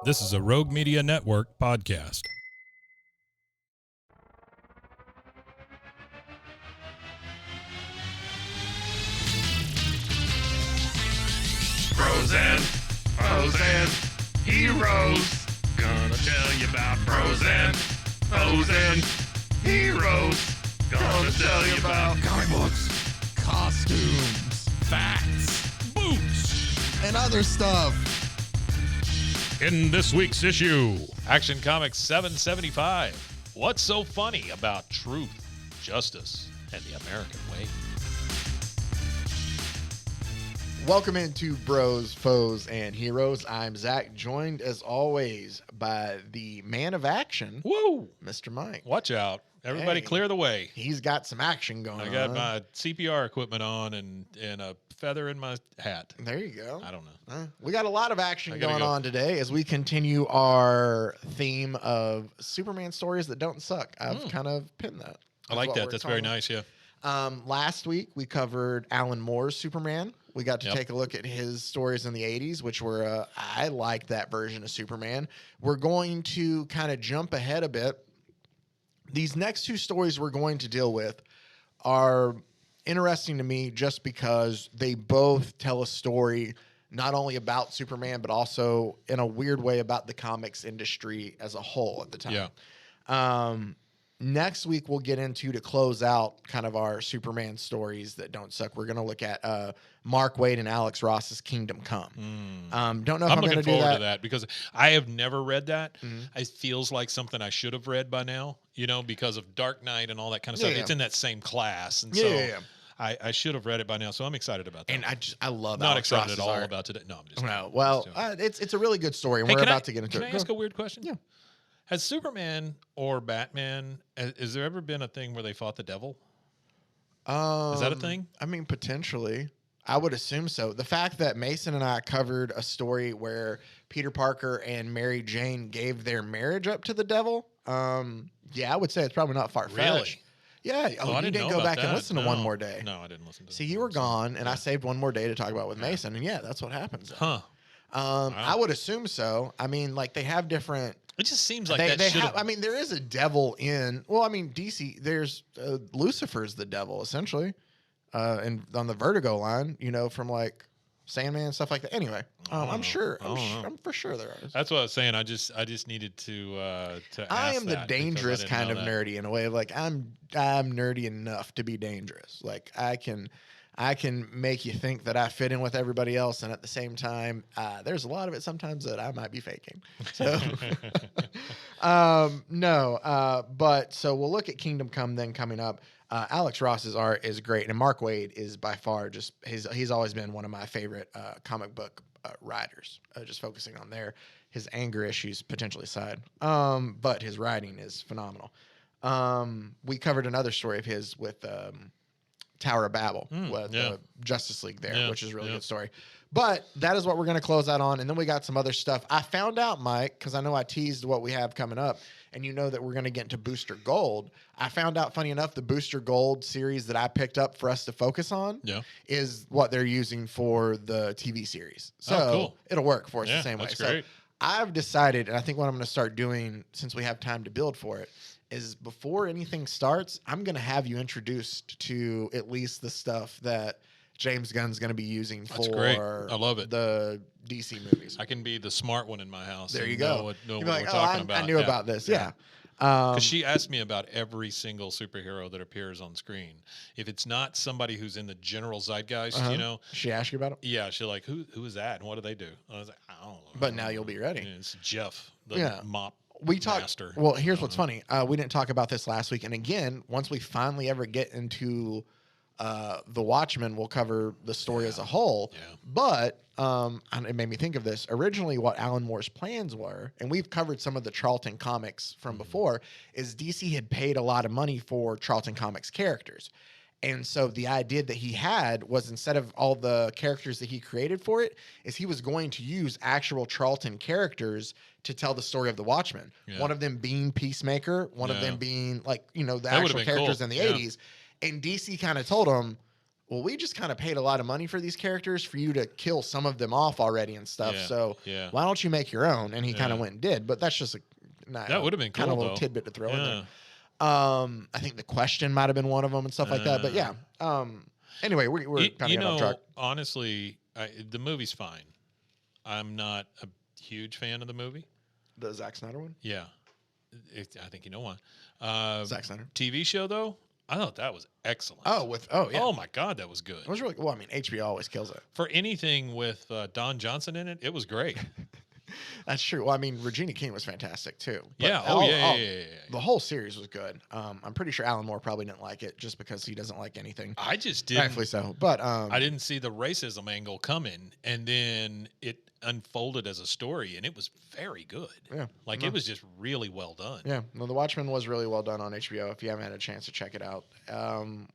This is a Rogue Media Network podcast. Bros and heroes. Gonna tell you about bros and heroes. Gonna tell you about comic books, costumes, Facts, boots. and other stuff. In this week's issue, Action Comics 775. What's so funny about truth, justice, and the American way? Welcome into Bros, Foes, and Heroes. I'm Zach, joined as always by the man of action, Woo! Mr. Mike. Watch out. Everybody Hey. clear the way. He's got some action going on. I got my CPR equipment on and a feather in my hat. There you go. I don't know. We got a lot of action I gotta going go. on today as we continue our theme of Superman stories that don't suck. I've kind of pinned that. I like that. That's very nice, yeah. Last week, we covered Alan Moore's Superman. We got to Yep. take a look at his stories in the 80s, which were, I liked that version of Superman. We're going to kind of jump ahead a bit. These next two stories we're going to deal with are interesting to me just because they both tell a story not only about Superman, but also in a weird way about the comics industry as a whole at the time. Yeah. Next week, we'll get into, to close out kind of our Superman stories that don't suck. We're going to look at Mark Waid and Alex Ross's Kingdom Come. Don't know if I'm going looking to do forward that. to that because I have never read that. Mhm. It feels like something I should have read by now, because of Dark Knight and all that kind of stuff. Yeah. It's in that same class. And Yeah. I should have read it by now, so I'm excited about that. And I love not Alex excited Ross's at all art. about today. No, I'm just No, well, just joking. it's a really good story, and Hey, we're can about I- to get into Can it. I ask a weird question? Yeah. Has Superman or Batman, has there ever been a thing where they fought the devil? Is that a thing? I mean, potentially. I would assume so. The fact that Mason and I covered a story where Peter Parker and Mary Jane gave their marriage up to the devil, yeah, I would say it's probably not far-fetched. Really? Yeah. Oh, I you didn't didn't know go about back and that. listen to One More Day. No, I didn't listen to See, it. you were gone, and I Yeah. saved One More Day to talk about with Mason, and yeah, that's what happens. Then. Huh. I would assume so. I mean, like, they have different... It just seems like they that should have, have. I mean, there is a devil in... Well, I mean, DC, there's... Lucifer's the devil, essentially. And on the Vertigo line, from, like, Sandman and stuff like that. Anyway, I'm sure. I'm for sure there is. That's what I was saying. I just needed to ask I am the that because I dangerous didn't kind know of that. nerdy in a way. Like, I'm nerdy enough to be dangerous. Like, I can make you think that I fit in with everybody else, and at the same time, there's a lot of it sometimes that I might be faking. So, but so we'll look at Kingdom Come then coming up. Alex Ross's art is great, and Mark Waid is by far just he's always been one of my favorite comic book writers. Just focusing on his anger issues potentially aside, but his writing is phenomenal. We covered another story of his with Tower of Babel with yeah. Justice League there, Yeah, which is a really yeah. good story. But that is what we're going to close out on. And then we got some other stuff. I found out, Mike, because I know I teased what we have coming up, and you know that we're going to get into Booster Gold. I found out, funny enough, the Booster Gold series that I picked up for us to focus on Yeah. is what they're using for the TV series. So cool. it'll work for us Yeah, the same way. that's So great. I've decided, and I think what I'm going to start doing, since we have time to build for it, is before anything starts, I'm going to have you introduced to at least the stuff that James Gunn's going to be using That's for great. I love it. the DC movies. I can be the smart one in my house. There and you know go. what You'll be we're like, talking about. I knew Yeah. about this. Yeah. Because she asked me about every single superhero that appears on screen. If it's not somebody who's in the general zeitgeist, She asked you about it? yeah, she's like, who is that and what do they do? And I was like, I don't know. But now you'll be ready. Yeah, it's Jeff, the Yeah. mop We talked. master. Well, here's what's funny. We didn't talk about this last week, and again, once we finally ever get into the Watchmen, we'll cover the story as a whole. Yeah. But and it made me think of this. Originally, what Alan Moore's plans were, and we've covered some of the Charlton comics from before, is DC had paid a lot of money for Charlton Comics characters. And so the idea that he had was, instead of all the characters that he created for it, is he was going to use actual Charlton characters to tell the story of the Watchmen. Yeah. One of them being Peacemaker, one of Yeah. them being, like, the That would've actual been characters cool. in the Yeah. 80s. And DC kind of told him, well, we just kind of paid a lot of money for these characters for you to kill some of them off already and stuff. Yeah, So yeah. why don't you make your own? And he kind of Yeah. went and did. But that's just That would have been kind of a cool, little though. tidbit to throw in there. Yeah. I think the question might have been one of them and stuff like that. But yeah. Anyway, we're kind of getting off track. Honestly, the movie's fine. I'm not a huge fan of the movie. The Zack Snyder one? Yeah. I think you know why. Zack Snyder. TV show, though, I thought that was excellent. Yeah. Oh, my God, that was good. It was really well. I mean, HBO always kills it. For anything with Don Johnson in it, it was great. That's true. Well, I mean, Regina King was fantastic too. But Yeah. Oh, yeah. The whole series was good. I'm pretty sure Alan Moore probably didn't like it just because he doesn't like anything. I just didn't. Rightfully so. But I didn't see the racism angle coming, and then it unfolded as a story, and it was very good. Yeah. Like it was just really well done. Yeah. No, The Watchmen was really well done on HBO. If you haven't had a chance to check it out,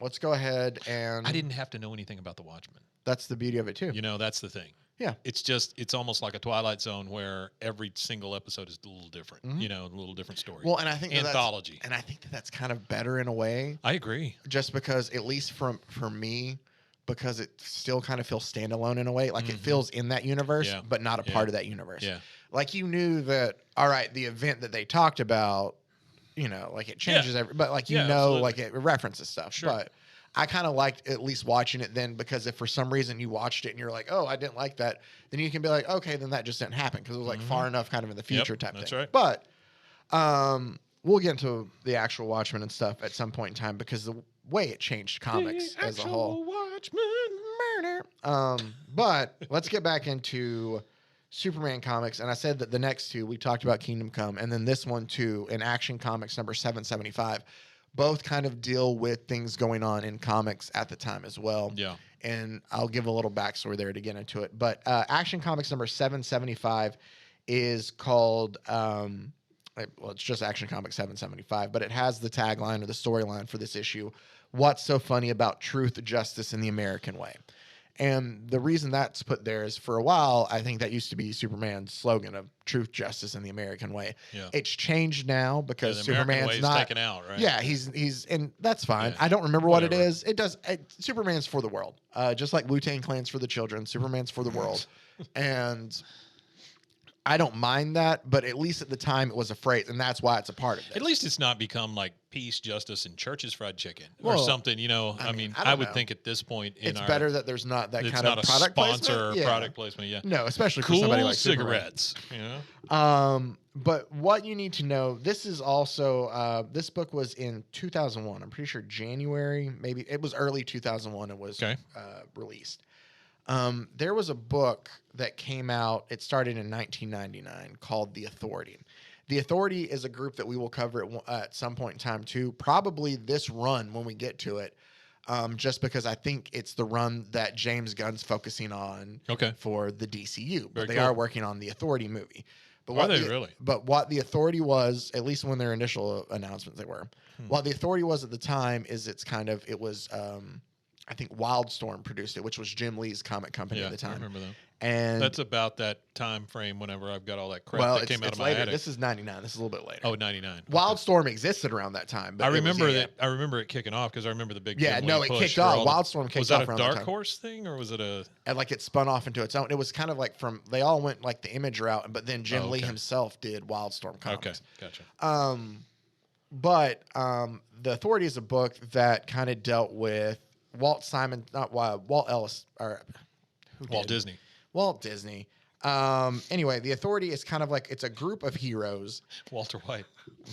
let's go ahead and. I didn't have to know anything about the Watchmen. That's the beauty of it too. You know, that's the thing. Yeah. It's almost like a Twilight Zone where every single episode is a little different. You know, a little different story. Well, and I think anthology. And I think that's kind of better in a way. I agree. Just because, at least for me, because it still kind of feels standalone in a way. Like it feels in that universe, but not a part of that universe. Yeah. Like you knew that, all right, the event that they talked about, you know, like it changes but like you know, absolutely. like it references stuff. Sure. But I kind of liked at least watching it then, because if for some reason you watched it and you're like, oh, I didn't like that, then you can be like, okay, then that just didn't happen because it was like far enough kind of in the future type that's thing. right. But we'll get into the actual Watchmen and stuff at some point in time, because the way it changed comics as a whole. Watchmen. Murder. But let's get back into Superman comics. And I said that the next two, we talked about Kingdom Come, and then this one too, in Action Comics number 775. Both kind of deal with things going on in comics at the time as well. Yeah. And I'll give a little backstory there to get into it. But Action Comics number 775 is called, it's just Action Comics 775, but it has the tagline or the storyline for this issue, "What's so funny about truth, justice, and the American way?" And the reason that's put there is, for a while, I think that used to be Superman's slogan of truth, justice, and the American way. Yeah. It's changed now because the American Superman's way is not taken out, right? Yeah, he's and that's fine. Yeah. I don't remember what it Whatever. is. Superman's for the world. Just like Wu-Tang Clan's for the children, Superman's for the world. And I don't mind that, but at least at the time it was a phrase, and that's why it's a part of it. At least it's not become like peace, justice, and church's fried chicken Well, or something. You know, I mean, I I don't would know. think at this point in It's our, better that there's not that it's kind not of a product sponsor placement. or Yeah. product placement. Yeah. No, especially for Cool somebody like Superman. cigarettes. You know. But what you need to know, this is also this book was in 2001. I'm pretty sure January, maybe it was early 2001. It was released. There was a book that came out. It started in 1999 called The Authority. The Authority is a group that we will cover at some point in time too. Probably this run when we get to it. Just because I think it's the run that James Gunn's focusing on for the DCU. But they are working on the Authority movie. But Are they really? But what the Authority was, at least when their initial announcements they were, what the Authority was at the time is it was I think Wildstorm produced it, which was Jim Lee's comic company at the time. I remember that. And That's about that time frame whenever I've got all that crap well, that came out it's of my later. attic. This is 99. This is a little bit later. Oh, 99. Wildstorm existed around that time. But I it was- remember yeah, that. I remember it kicking off because I remember the big. Yeah, Jim no, Lee it push kicked for off. all the- Wildstorm kicked Was that off a around that Dark time. Horse thing or was it a? And like it spun off into its own. It was kind of like they all went like the Image route, but then Jim Lee himself did Wildstorm comics. Okay, gotcha. But The Authority is a book that kind of dealt with Walt Ellis or Walt Disney. Walt Disney. Anyway, The Authority is kind of like it's a group of heroes. Walter White.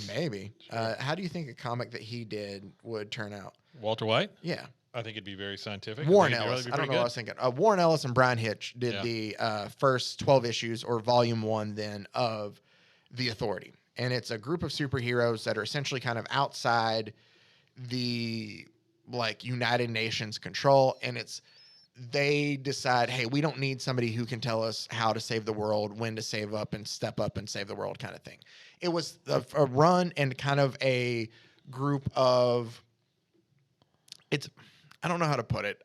Maybe. How do you think a comic that he did would turn out? Walter White. Yeah. I think it'd be very scientific. Warren I think it'd Ellis. really be I don't know pretty what I was thinking. Warren Ellis and Brian Hitch did the first 12 issues or volume 1 then of The Authority. And it's a group of superheroes that are essentially kind of outside the like United Nations control. And they decide, hey, we don't need somebody who can tell us how to save the world, when to save up and step up and save the world kind of thing. It was a run and kind of a group of I don't know how to put it.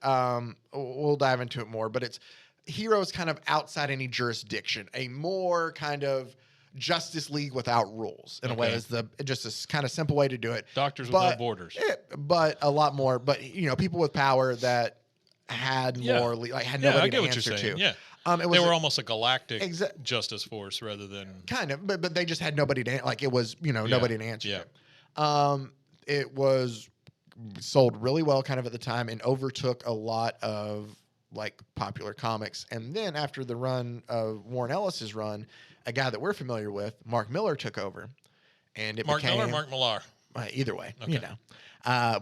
We'll dive into it more, but it's heroes kind of outside any jurisdiction, a more kind of Justice League without rules in a way is just a kind of simple way to do it. Doctors Without Borders. But a lot more, but people with power that had Yeah. more like had Yeah, I nobody get to what answer you're saying. to. Yeah. It They was were almost a galactic Exa- justice force rather than kind of, but they just had nobody to like. It was nobody to answer Yeah. to. It was sold really well kind of at the time and overtook a lot of like popular comics. And then after the run of Warren Ellis's run, a guy that we're familiar with, Mark Miller, took over, and it Mark became Miller, Mark Millar. either way, Okay.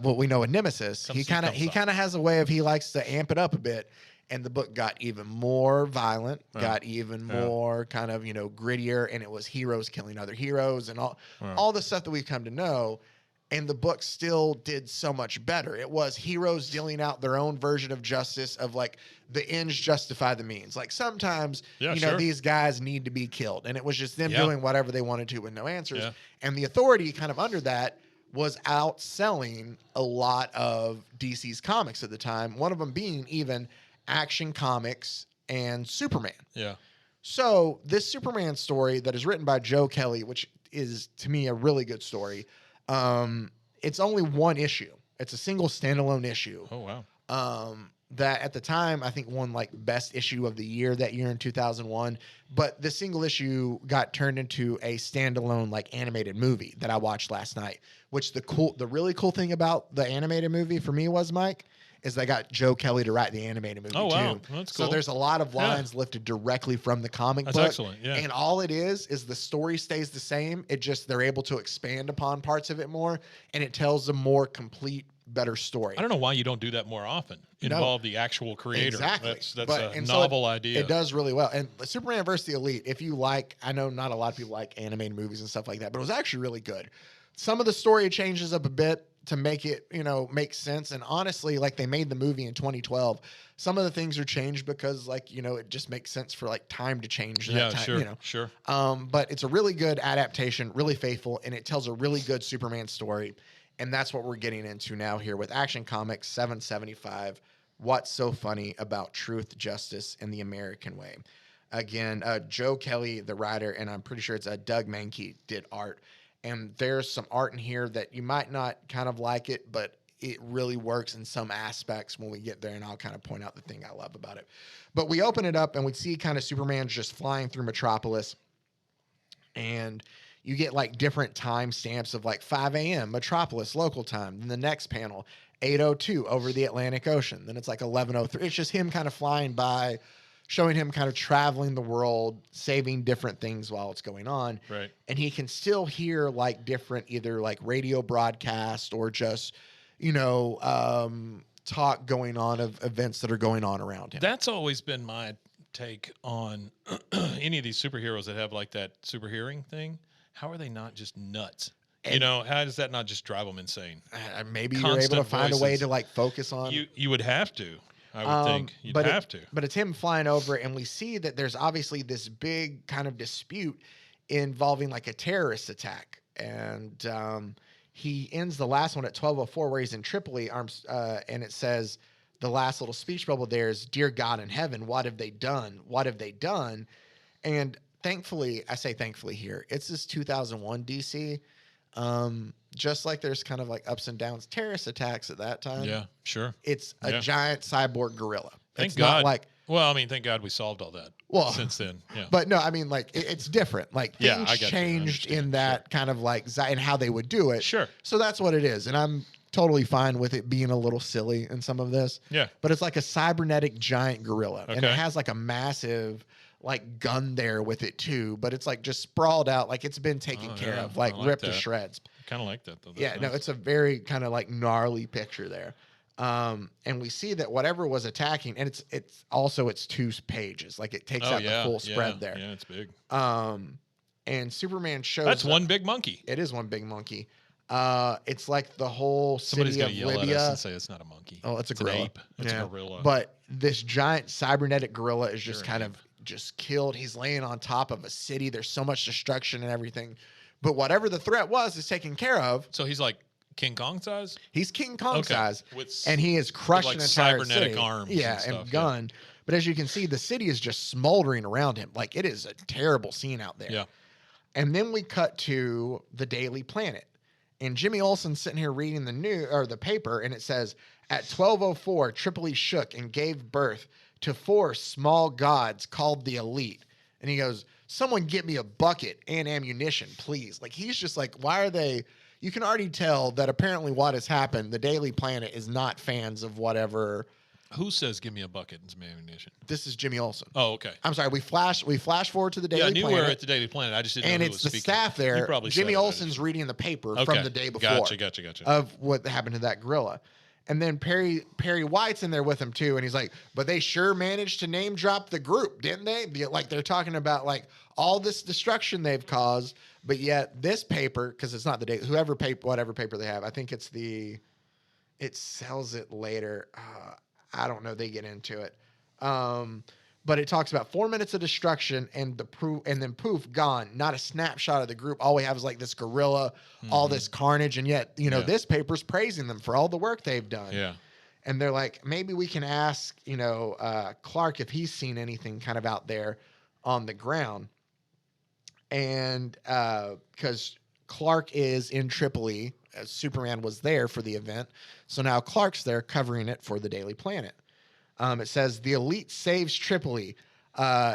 what we know in Nemesis, Come he see, kind of come he saw. kind of has a way of he likes to amp it up a bit, and the book got even more violent, got even more kind of grittier, and it was heroes killing other heroes and all the stuff that we've come to know. And the book still did so much better. It was heroes dealing out their own version of justice of like the ends justify the means. Like sometimes, sure. these guys need to be killed. And it was just them doing whatever they wanted to with no answers. Yeah. And the authority kind of under that was outselling a lot of DC's comics at the time. One of them being even Action Comics and Superman. Yeah. So this Superman story that is written by Joe Kelly, which is to me a really good story. It's only one issue. It's a single standalone issue. Oh, wow. That at the time I think won like best issue of the year that year in 2001. But the single issue got turned into a standalone like animated movie that I watched last night. Which the really cool thing about the animated movie for me was, Mike, is they got Joe Kelly to write the animated movie Oh, wow. too. That's cool. So there's a lot of lines lifted directly from the comic That's book. excellent, yeah. And all it is the story stays the same. It just they're able to expand upon parts of it more, and it tells a more complete, better story. I don't know why you don't do that more often. Involve the actual creator. Exactly. That's a and so novel idea. It does really well. And Superman vs. the Elite, if you like, I know not a lot of people like animated movies and stuff like that, but it was actually really good. Some of the story changes up a bit to make it, make sense. And honestly, like they made the movie in 2012. Some of the things are changed because like, it just makes sense for like time to change. Yeah, that time, sure, sure. But it's a really good adaptation, really faithful, and it tells a really good Superman story. And that's what we're getting into now here with Action Comics 775. What's so funny about truth, justice, and the American way? Again, Joe Kelly, the writer, and I'm pretty sure it's Doug Mankey did art. And there's some art in here that you might not kind of like it, but it really works in some aspects when we get there, and I'll kind of point out the thing I love about it. But we open it up, and we see kind of Superman just flying through Metropolis, and you get like different time stamps of like 5 a.m. Metropolis local time. Then the next panel, 8:02 over the Atlantic Ocean. Then it's like 11:03. It's just him kind of flying by, showing him kind of traveling the world, saving different things while it's going on. Right. And he can still hear like different either like radio broadcast or just, talk going on of events that are going on around him. That's always been my take on any of these superheroes that have like that super hearing thing. How are they not just nuts? And- How does that not just drive them insane? Maybe you're able to Constant find a way voices. to like focus on. You would have to. I would think you'd but have to. But it's him flying over, and we see that there's obviously this big kind of dispute involving like a terrorist attack. And he ends the last one at 12:04 where he's in Tripoli, and it says the last little speech bubble there is, "Dear God in heaven, what have they done? What have they done?" And thankfully, I say thankfully here, it's this 2001 DC. Just like there's kind of like ups and downs, terrorist attacks at that time. Yeah, sure. It's a Yeah. giant cyborg gorilla. Thank it's God. not like, Well, I mean, thank God we solved all that. Well, since then, yeah. but no, I mean, like it's different. Like Yeah, things I got you. I changed in understand. that kind of like and how they would do it. Sure. So that's what it is, and I'm totally fine with it being a little silly in some of this. Yeah. But it's like a cybernetic giant gorilla, and it Okay. has like a massive like gun there with it too. But it's like just sprawled out, like it's been taken Oh, care yeah. of, like I like ripped to that. shreds. Kind of like that though. That's Yeah, no, nice. it's a very kind of like gnarly picture there. And we see that whatever was attacking, and it's also it's 2 pages, like it takes out the full spread there. Yeah, it's big. And Superman shows That's up- one big monkey. It is one big monkey. It's like the whole Somebody's city gonna of yell at us Libya. and say it's not a monkey. Oh, it's a an gorilla. ape. It's a gorilla. But this giant cybernetic gorilla is just You're kind an of just killed. He's laying on top of a city. There's so much destruction and everything. But whatever the threat was is taken care of. So he's like King Kong size. He's King Kong Okay. size, With and he is crushing like an entire cybernetic city. arms Yeah, and stuff, yeah. gun. But as you can see, the city is just smoldering around him. Like it is a terrible scene out there. Yeah. And then we cut to the Daily Planet. And Jimmy Olsen's sitting here reading the paper, and it says, at 12:04, Tripoli shook and gave birth to 4 small gods called the Elite. And he goes, someone get me a bucket and ammunition, please. Like, he's just like, why are they? You can already tell that apparently what has happened, the Daily Planet is not fans of whatever. Who says give me a bucket and some ammunition? This is Jimmy Olsen. Oh, okay. I'm sorry. We flash forward to the Daily Planet. Yeah, I knew Planet. we were at the Daily Planet. I just didn't And know who it's was the speaking. staff there. You probably Jimmy said it. Olsen's reading the paper from the day before. Gotcha. Of what happened to that gorilla. And then Perry White's in there with him too, and he's like, "But they sure managed to name drop the group, didn't they?" Like they're talking about like all this destruction they've caused, but yet this paper, because it's not the day, whatever paper they have, I think it's it sells it later. I don't know. They get into it, but it talks about 4 minutes of destruction and then poof, gone. Not a snapshot of the group. All we have is like this gorilla, all this carnage, and yet this paper's praising them for all the work they've done. Yeah, and they're like, maybe we can ask Clark if he's seen anything kind of out there on the ground, and because Clark is in Tripoli, Superman was there for the event, so now Clark's there covering it for the Daily Planet. It says the Elite saves Tripoli.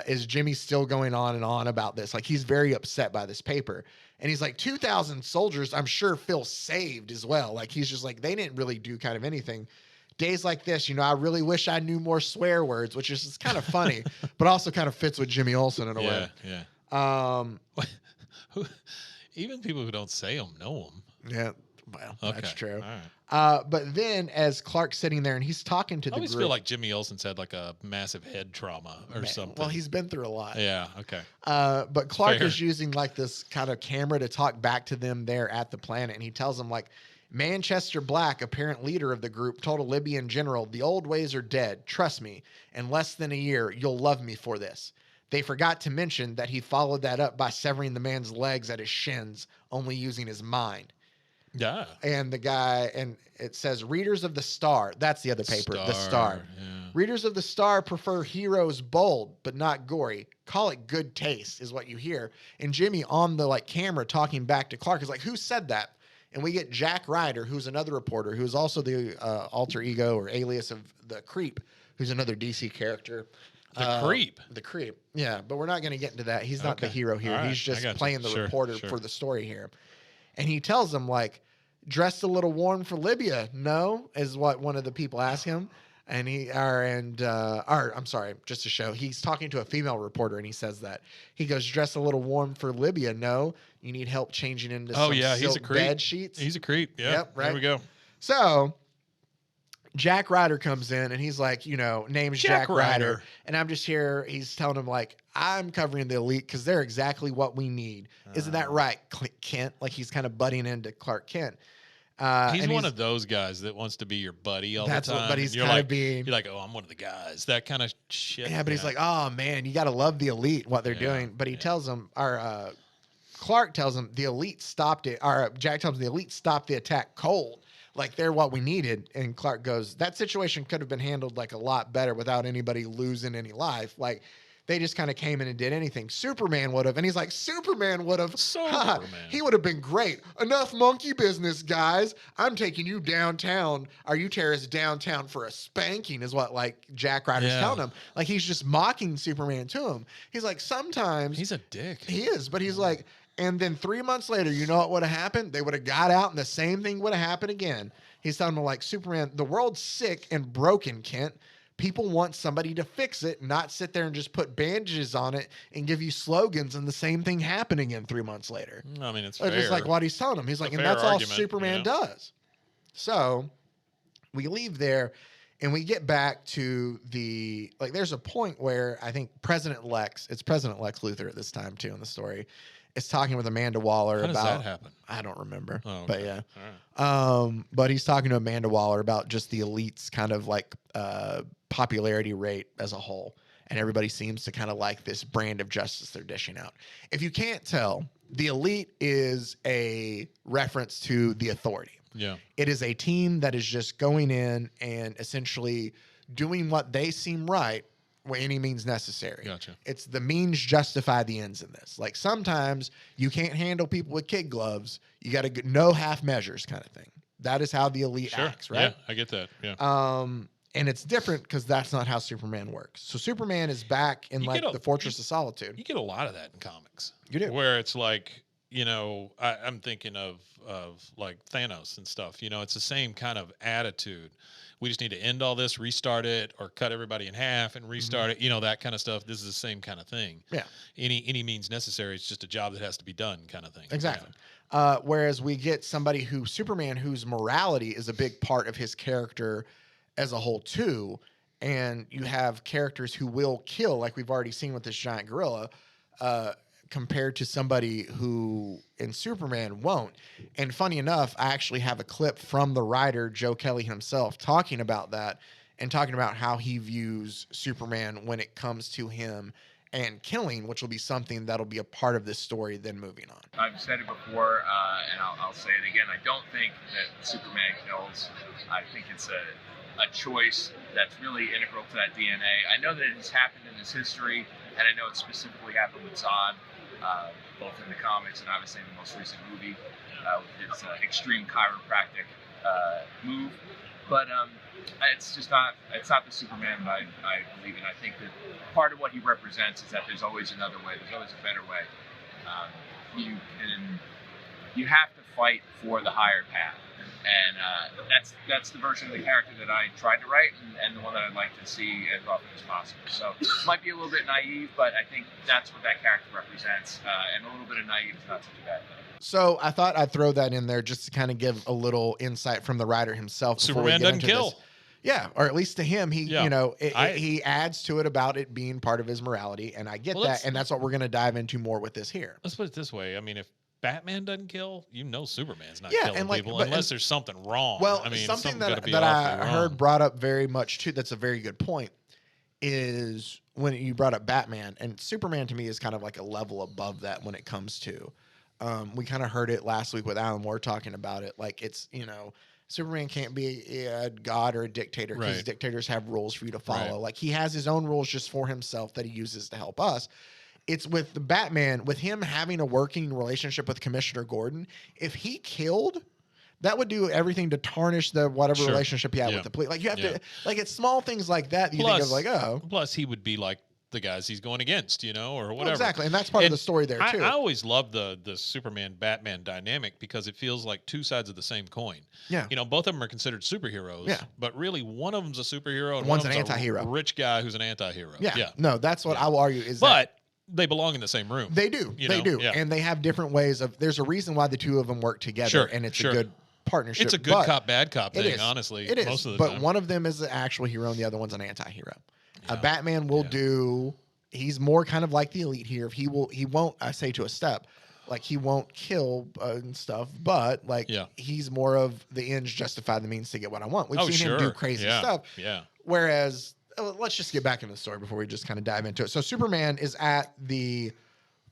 Is Jimmy still going on and on about this? Like, he's very upset by this paper. And he's like, 2,000 soldiers, I'm sure, feel saved as well. Like, he's just like, they didn't really do kind of anything. Days like this, I really wish I knew more swear words, which is kind of funny, but also kind of fits with Jimmy Olsen in a way. Yeah. Even people who don't say them know them. Yeah. Well, that's true. All right. But then as Clark's sitting there and he's talking to the I always group. feel like Jimmy Olsen's had like a massive head trauma or something. Well, he's been through a lot. Yeah, okay. But Clark Fair. is using like this kind of camera to talk back to them there at the planet. And he tells them like, Manchester Black, apparent leader of the group, told a Libyan general, the old ways are dead. Trust me. In less than a year, you'll love me for this. They forgot to mention that he followed that up by severing the man's legs at his shins, only using his mind. Yeah. And the guy, and it says, readers of the Star. That's the other paper, the Star. Yeah. Readers of the Star prefer heroes bold, but not gory. Call it good taste is what you hear. And Jimmy on the camera talking back to Clark is like, who said that? And we get Jack Ryder, who's another reporter, who's also the alter ego or alias of the Creep, who's another DC character. The Creep. The Creep. Yeah, but we're not going to get into that. He's not the Okay. hero here. All right. He's just I got you. playing the Sure, reporter sure. for the story here. And he tells them, dressed a little warm for Libya. No, is what one of the people asked him. And I'm sorry, just to show, he's talking to a female reporter and he says that. He goes, dressed a little warm for Libya. No, you need help changing into some he's a silk creep. bed sheets. He's a creep. Yeah. Yep, right. There we go. So Jack Ryder comes in and he's like, name's Jack Ryder. And I'm just here. He's telling him I'm covering the Elite because they're exactly what we need. Isn't that right, Kent? Like he's kind of butting into Clark Kent. He's one of those guys that wants to be your buddy all the time. But he's and kind of being. You're like, oh, I'm one of the guys. That kind of shit. Yeah, but he's like, oh man, you got to love the Elite, what they're doing. But he tells him, Clark tells him the Elite stopped it. Jack tells him the Elite stopped the attack cold. Like they're what we needed. And Clark goes, that situation could have been handled a lot better without anybody losing any life. Like they just kind of came in and did anything. Superman would have. And he's like, Superman would have. He would have been great. Enough monkey business, guys. I'm taking you downtown. Are you terrorists downtown for a spanking is what Jack Ryder's telling him. Like he's just mocking Superman to him. He's like, sometimes. He's a dick. He is. But he's like, and then 3 months later, you know what would have happened? They would have got out and the same thing would have happened again. He's telling him Superman, the world's sick and broken, Kent. People want somebody to fix it, not sit there and just put bandages on it and give you slogans and the same thing happen again 3 months later. I mean, it's Just fair. what he's telling him. He's like, and that's all Superman does. So we leave there and we get back to there's a point where I think President Lex Luthor at this time too in the story, is talking with Amanda Waller How about. does that happen? I don't remember, Oh, okay. but yeah. All right. But he's talking to Amanda Waller about just the Elite's kind of popularity rate as a whole. And everybody seems to kind of like this brand of justice they're dishing out. If you can't tell, the Elite is a reference to the Authority. Yeah. It is a team that is just going in and essentially doing what they seem right any means necessary. Gotcha. It's the means justify the ends in this. Like sometimes you can't handle people with kid gloves. You got to no half measures kind of thing. That is how the elite acts, right? Yeah, I get that. Yeah. And it's different because that's not how Superman works. So Superman is back in the Fortress of Solitude. You get a lot of that in comics. You do. Where it's like, I'm thinking of like Thanos and stuff. It's the same kind of attitude. We just need to end all this, restart it, or cut everybody in half and restart it. That kind of stuff. This is the same kind of thing. Yeah. Any means necessary. It's just a job that has to be done, kind of thing. Exactly. Yeah. Whereas we get somebody Superman, whose morality is a big part of his character as a whole too, and you have characters who will kill, like we've already seen with this giant gorilla, compared to somebody who in Superman won't. And funny enough, I actually have a clip from the writer Joe Kelly himself talking about that and talking about how he views Superman when it comes to him and killing, which will be something that'll be a part of this story then moving on. I've said it before, and I'll say it again. I don't think that Superman kills. I think it's a choice that's really integral to that DNA. I know that it has happened in his history, and I know it specifically happened with Zod, both in the comics and obviously in the most recent movie, with his extreme chiropractic move. But it's not the Superman that I believe in. I think that part of what he represents is that there's always another way. There's always a better way. You have to fight for the higher path. And that's the version of the character that I tried to write and the one that I'd like to see as often as possible. So it might be a little bit naive, but I think that's what that character represents. And a little bit of naive is not such a bad thing. So I thought I'd throw that in there just to kind of give a little insight from the writer himself. Superman doesn't kill. This. Yeah, or at least to him, he he adds to it about it being part of his morality, and I get that, and that's what we're going to dive into more with this here. Let's put it this way. I mean, if Batman doesn't kill, Superman's not killing people unless there's something wrong. Well, I mean, something that be I heard wrong. brought up very much too. That's a very good point. Is when you brought up Batman, and Superman to me is kind of like a level above that when it comes to. We kind of heard it last week with Alan Moore talking about it. Like it's Superman can't be a god or a dictator because dictators have rules for you to follow. Right. Like he has his own rules just for himself that he uses to help us. It's with the Batman, with him having a working relationship with Commissioner Gordon. If he killed, that would do everything to tarnish the whatever relationship he had with the police. Like you have to, like it's small things like that you think of like, oh. Plus he would be like the guys he's going against, or whatever. Well, exactly, and that's part of the story there too. I always love the Superman-Batman dynamic because it feels like two sides of the same coin. Yeah. Both of them are considered superheroes. Yeah. But really, one of them's a superhero and one's one an of them's anti-hero. a rich guy who's an anti-hero. Yeah. No, that's what I will argue is but they belong in the same room. They do. They do. Yeah. And they have different ways of. There's a reason why the two of them work together, and it's a good partnership. It's a good cop, bad cop thing, honestly. It is. Most of the but time. one of them is the actual hero, and the other one's an anti-hero. A Batman will do. He's more kind of like the elite here. He won't. I say to a step, like he won't kill and stuff, but like he's more of the ends justify the means to get what I want. We've seen him do crazy stuff. Yeah. Whereas, let's just get back into the story before we just kind of dive into it. So Superman is at the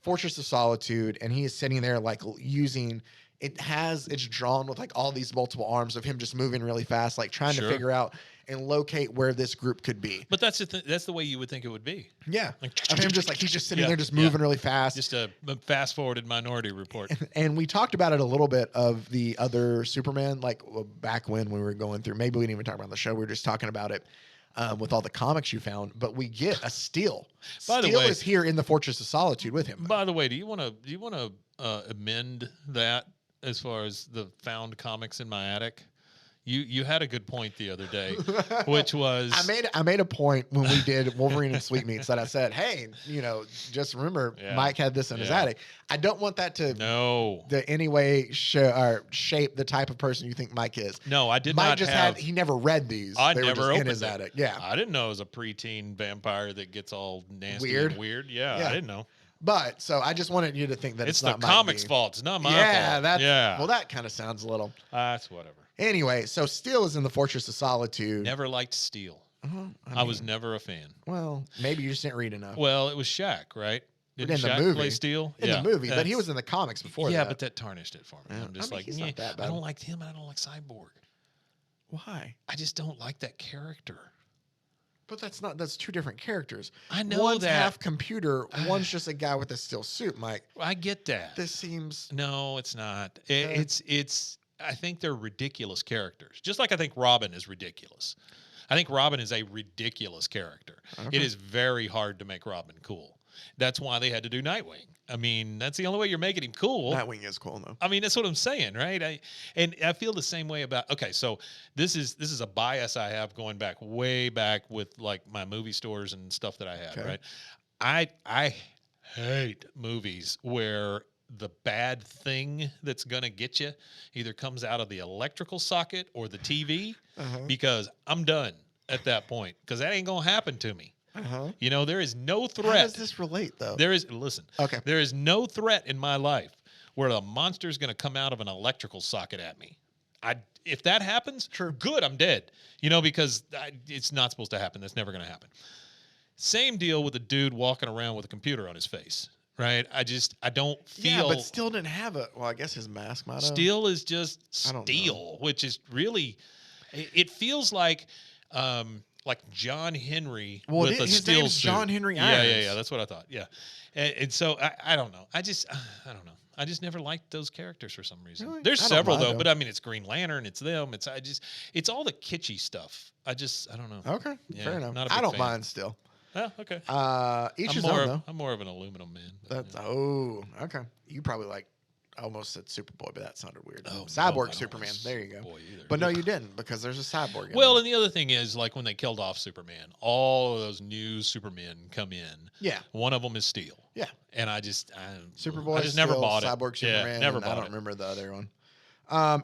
Fortress of Solitude, and he is sitting there like using. It's drawn with like all these multiple arms of him just moving really fast, like trying to figure out and locate where this group could be. But that's the way you would think it would be. Yeah. Like, of him just like he's just sitting there just moving really fast. Just a fast forwarded Minority Report. And we talked about it a little bit of the other Superman, like back when we were going through, maybe we didn't even talk about it on the show. We were just talking about it with all the comics you found, but we get a Steel. Steel is here in the Fortress of Solitude with him. By the way, do you want to amend that as far as the found comics in my attic? You had a good point the other day, which was I made a point when we did Wolverine and Sweetmeats that I said, hey, just remember Mike had this in his attic. I don't want that to any way shape the type of person you think Mike is. No, I did Mike not just have. He never read these. I they never were just opened in his it. attic. Yeah, I didn't know it was a preteen vampire that gets all nasty and weird. Yeah, I didn't know. But so I just wanted you to think that it's not the comics' fault. It's not my fault. Well, that kind of sounds a little. That's whatever. Anyway, so Steel is in the Fortress of Solitude. Never liked Steel. I was never a fan. Well, maybe you just didn't read enough. Well, it was Shaq, right? Didn't in Shaq the movie, play Steel? In the movie, but he was in the comics before that. Yeah, but that tarnished it for me. I'm just he's not that bad. I don't like him and I don't like Cyborg. Why? I just don't like that character. But that's two different characters. I know one's that. half computer, one's just a guy with a steel suit, Mike. I get that. This seems No, it's not. It's. I think they're ridiculous characters. Just like I think Robin is ridiculous. I think Robin is a ridiculous character. Okay. It is very hard to make Robin cool. That's why they had to do Nightwing. I mean, that's the only way you're making him cool. Nightwing is cool though. I mean, that's what I'm saying, right? I feel the same way about. Okay, so this is a bias I have going way back with like my movie stores and stuff that I had, Okay. right? I hate movies where the bad thing that's gonna get you either comes out of the electrical socket or the TV, because I'm done at that point because that ain't gonna happen to me. You know, there is no threat. How does this relate though? Listen. Okay. There is no threat in my life where a monster is going to come out of an electrical socket at me. If that happens, good, I'm dead. You know, because it's not supposed to happen. That's never going to happen. Same deal with a dude walking around with a computer on his face, right? I don't feel. Yeah, but Steel didn't have a. Well, I guess his mask might have. Steel is just I don't steel, which is really. It feels like John Henry with a his steel name's suit. John Henry Yeah, Irons. that's what I thought. Yeah, and so I don't know. I don't know. I just never liked those characters for some reason. Really? There's I don't several mind though, them. but I mean, it's Green Lantern, it's them, it's all the kitschy stuff. I don't know. Okay, Yeah, fair enough. not a big I don't fan. mind Steel. Oh, okay. Each I'm his more own though. I'm more of an aluminum man. but, That's okay. You probably like almost said Superboy, but that sounded weird. Oh, no, I Cyborg don't Superman. like There you go. Superboy either. But no, you didn't because there's a cyborg. In Well, there. and the other thing is, like when they killed off Superman, all of those new Supermen come in. Yeah. One of them is Steel. Yeah. And Superboy, I just never Steel, bought it. Cyborg Superman. Yeah, never and bought I don't it. remember the other one.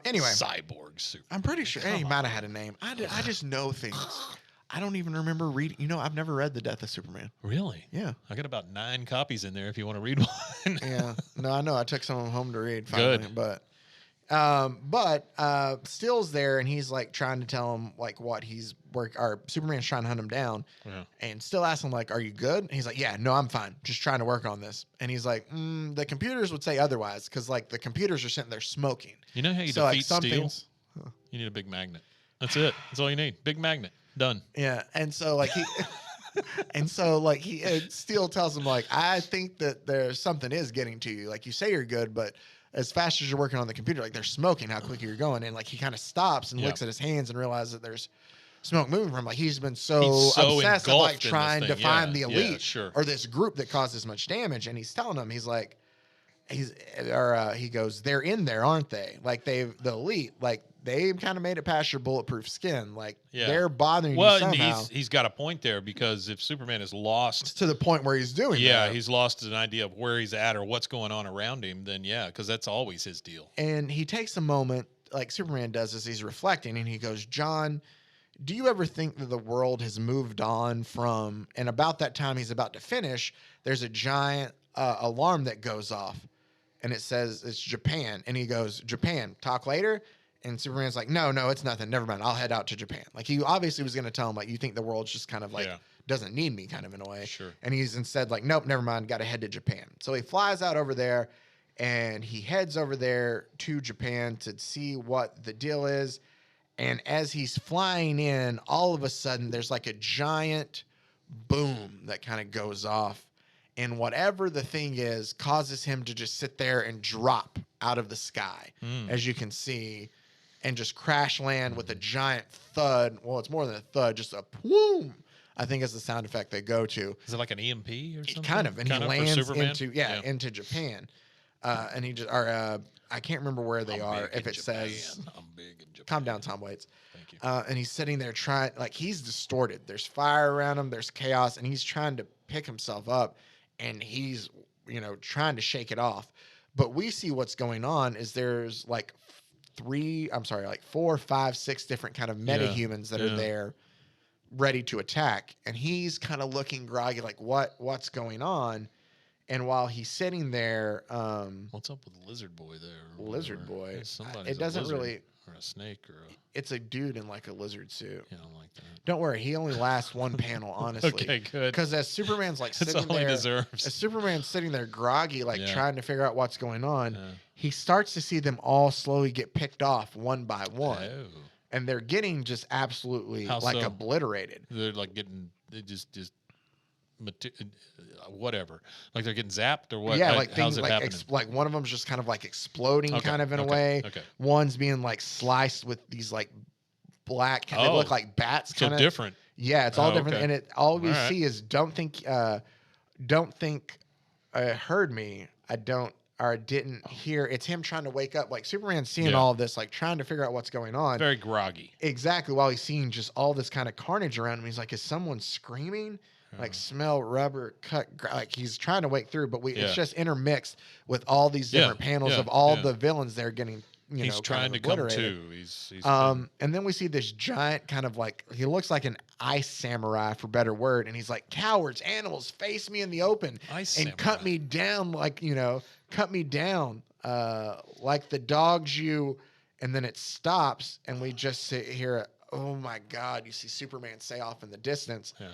Anyway, Cyborg Superman. I'm pretty sure he might have had a name. I just know things. I don't even remember reading. You know, I've never read The Death of Superman. Really? Yeah. I got about 9 copies in there if you want to read one. Yeah. No, I know. I took some of them home to read finally. Good. But Steele's there and he's like trying to tell him like what he's or Superman's trying to hunt him down. Yeah. And Steel asks him like, "Are you good?" And he's like, "Yeah, no, I'm fine. Just trying to work on this." And he's like, "The computers would say otherwise because like the computers are sitting there smoking." You know how you So like defeat some Steel? things. You need a big magnet. That's it. That's all you need. Big magnet. Done. Yeah, and so like he, Steel tells him like, "I think that there's something is getting to you. Like you say you're good, but as fast as you're working on the computer, like they're smoking how quick you're going." And like he kind of stops and looks at his hands and realizes that there's smoke moving from him. Like he's been so obsessed with like engulfed in this trying to thing. find the Yeah, elite sure. or this group that caused this much damage. And he's telling him, he goes, "They're in there, aren't they? Like the elite, like they kind of made it past your bulletproof skin. Like they're bothering you Well, somehow." and he's got a point there because if Superman is lost, To the point where he's doing that. he's lost an idea of where he's at or what's going on around him, then because that's always his deal. And he takes a moment, like Superman does, as he's reflecting, and he goes, "John, do you ever think that the world has moved on from?" And about that time he's about to finish, there's a giant alarm that goes off, and it says it's Japan. And he goes, "Japan, talk later." And Superman's like, no, it's nothing. Never mind. I'll head out to Japan. Like he obviously was going to tell him, like, you think the world's just kind of like doesn't need me kind of in a way. Sure. And he's instead like, nope, never mind. Got to head to Japan. So he flies out over there and he heads over there to Japan to see what the deal is. And as he's flying in, all of a sudden there's like a giant boom that kind of goes off. And whatever the thing is causes him to just sit there and drop out of the sky, as you can see, and just crash land with a giant thud. Well, it's more than a thud, just a boom, I think is the sound effect they go to. Is it like an EMP or something? Kind of. And he for lands Superman? into Japan. And he just, I can't remember where they I'm are. big If in it Japan. says, I'm big in Japan. calm down, Tom Waits. Thank you. And he's sitting there trying, like he's distorted. There's fire around him. There's chaos. And he's trying to pick himself up. And he's, trying to shake it off. But we see what's going on is there's like 4, 5, 6 different kind of metahumans that are there ready to attack. And he's kind of looking groggy, like what's going on? And while he's sitting there, What's up with Lizard Boy there? or Lizard whatever? Boy, Somebody's it doesn't a lizard really- or a snake or it's a dude in like a lizard suit. I don't like that. Don't worry, he only lasts one panel, honestly. Okay, good. Because as Superman's like That's sitting all he there, deserves. as Superman's sitting there groggy, like Yeah. trying to figure out what's going on, Yeah. he starts to see them all slowly get picked off one by one. Oh. and they're getting just absolutely How like so? obliterated. They're like getting they just whatever. Like they're getting zapped or what? Yeah, How- like how's things it like happening? like one of them's just kind of like exploding, Okay, kind of in a okay, way. okay. One's being like sliced with these like black. They look Oh, like bats. So Kind of different. Yeah, it's all Oh, different, okay. and it all we All right. see is don't think heard me. I don't or didn't hear. It's him trying to wake up. Like Superman's seeing Yeah. all of this, like trying to figure out what's going on. Very groggy. Exactly, while he's seeing just all this kind of carnage around him. He's like, is someone screaming? Like smell rubber cut, like he's trying to wake through, but Yeah. it's just intermixed with all these Yeah, different panels yeah, of all yeah. the villains they're getting. He's Kind trying of to come obliterated. to. He's And then we see this giant kind of like he looks like an ice samurai for better word, and he's like, cowards, animals, face me in the open Ice and cut samurai. me down cut me down like the dogs you. And then it stops, and we just sit here. Oh my God! You see Superman say off in the distance, Yeah.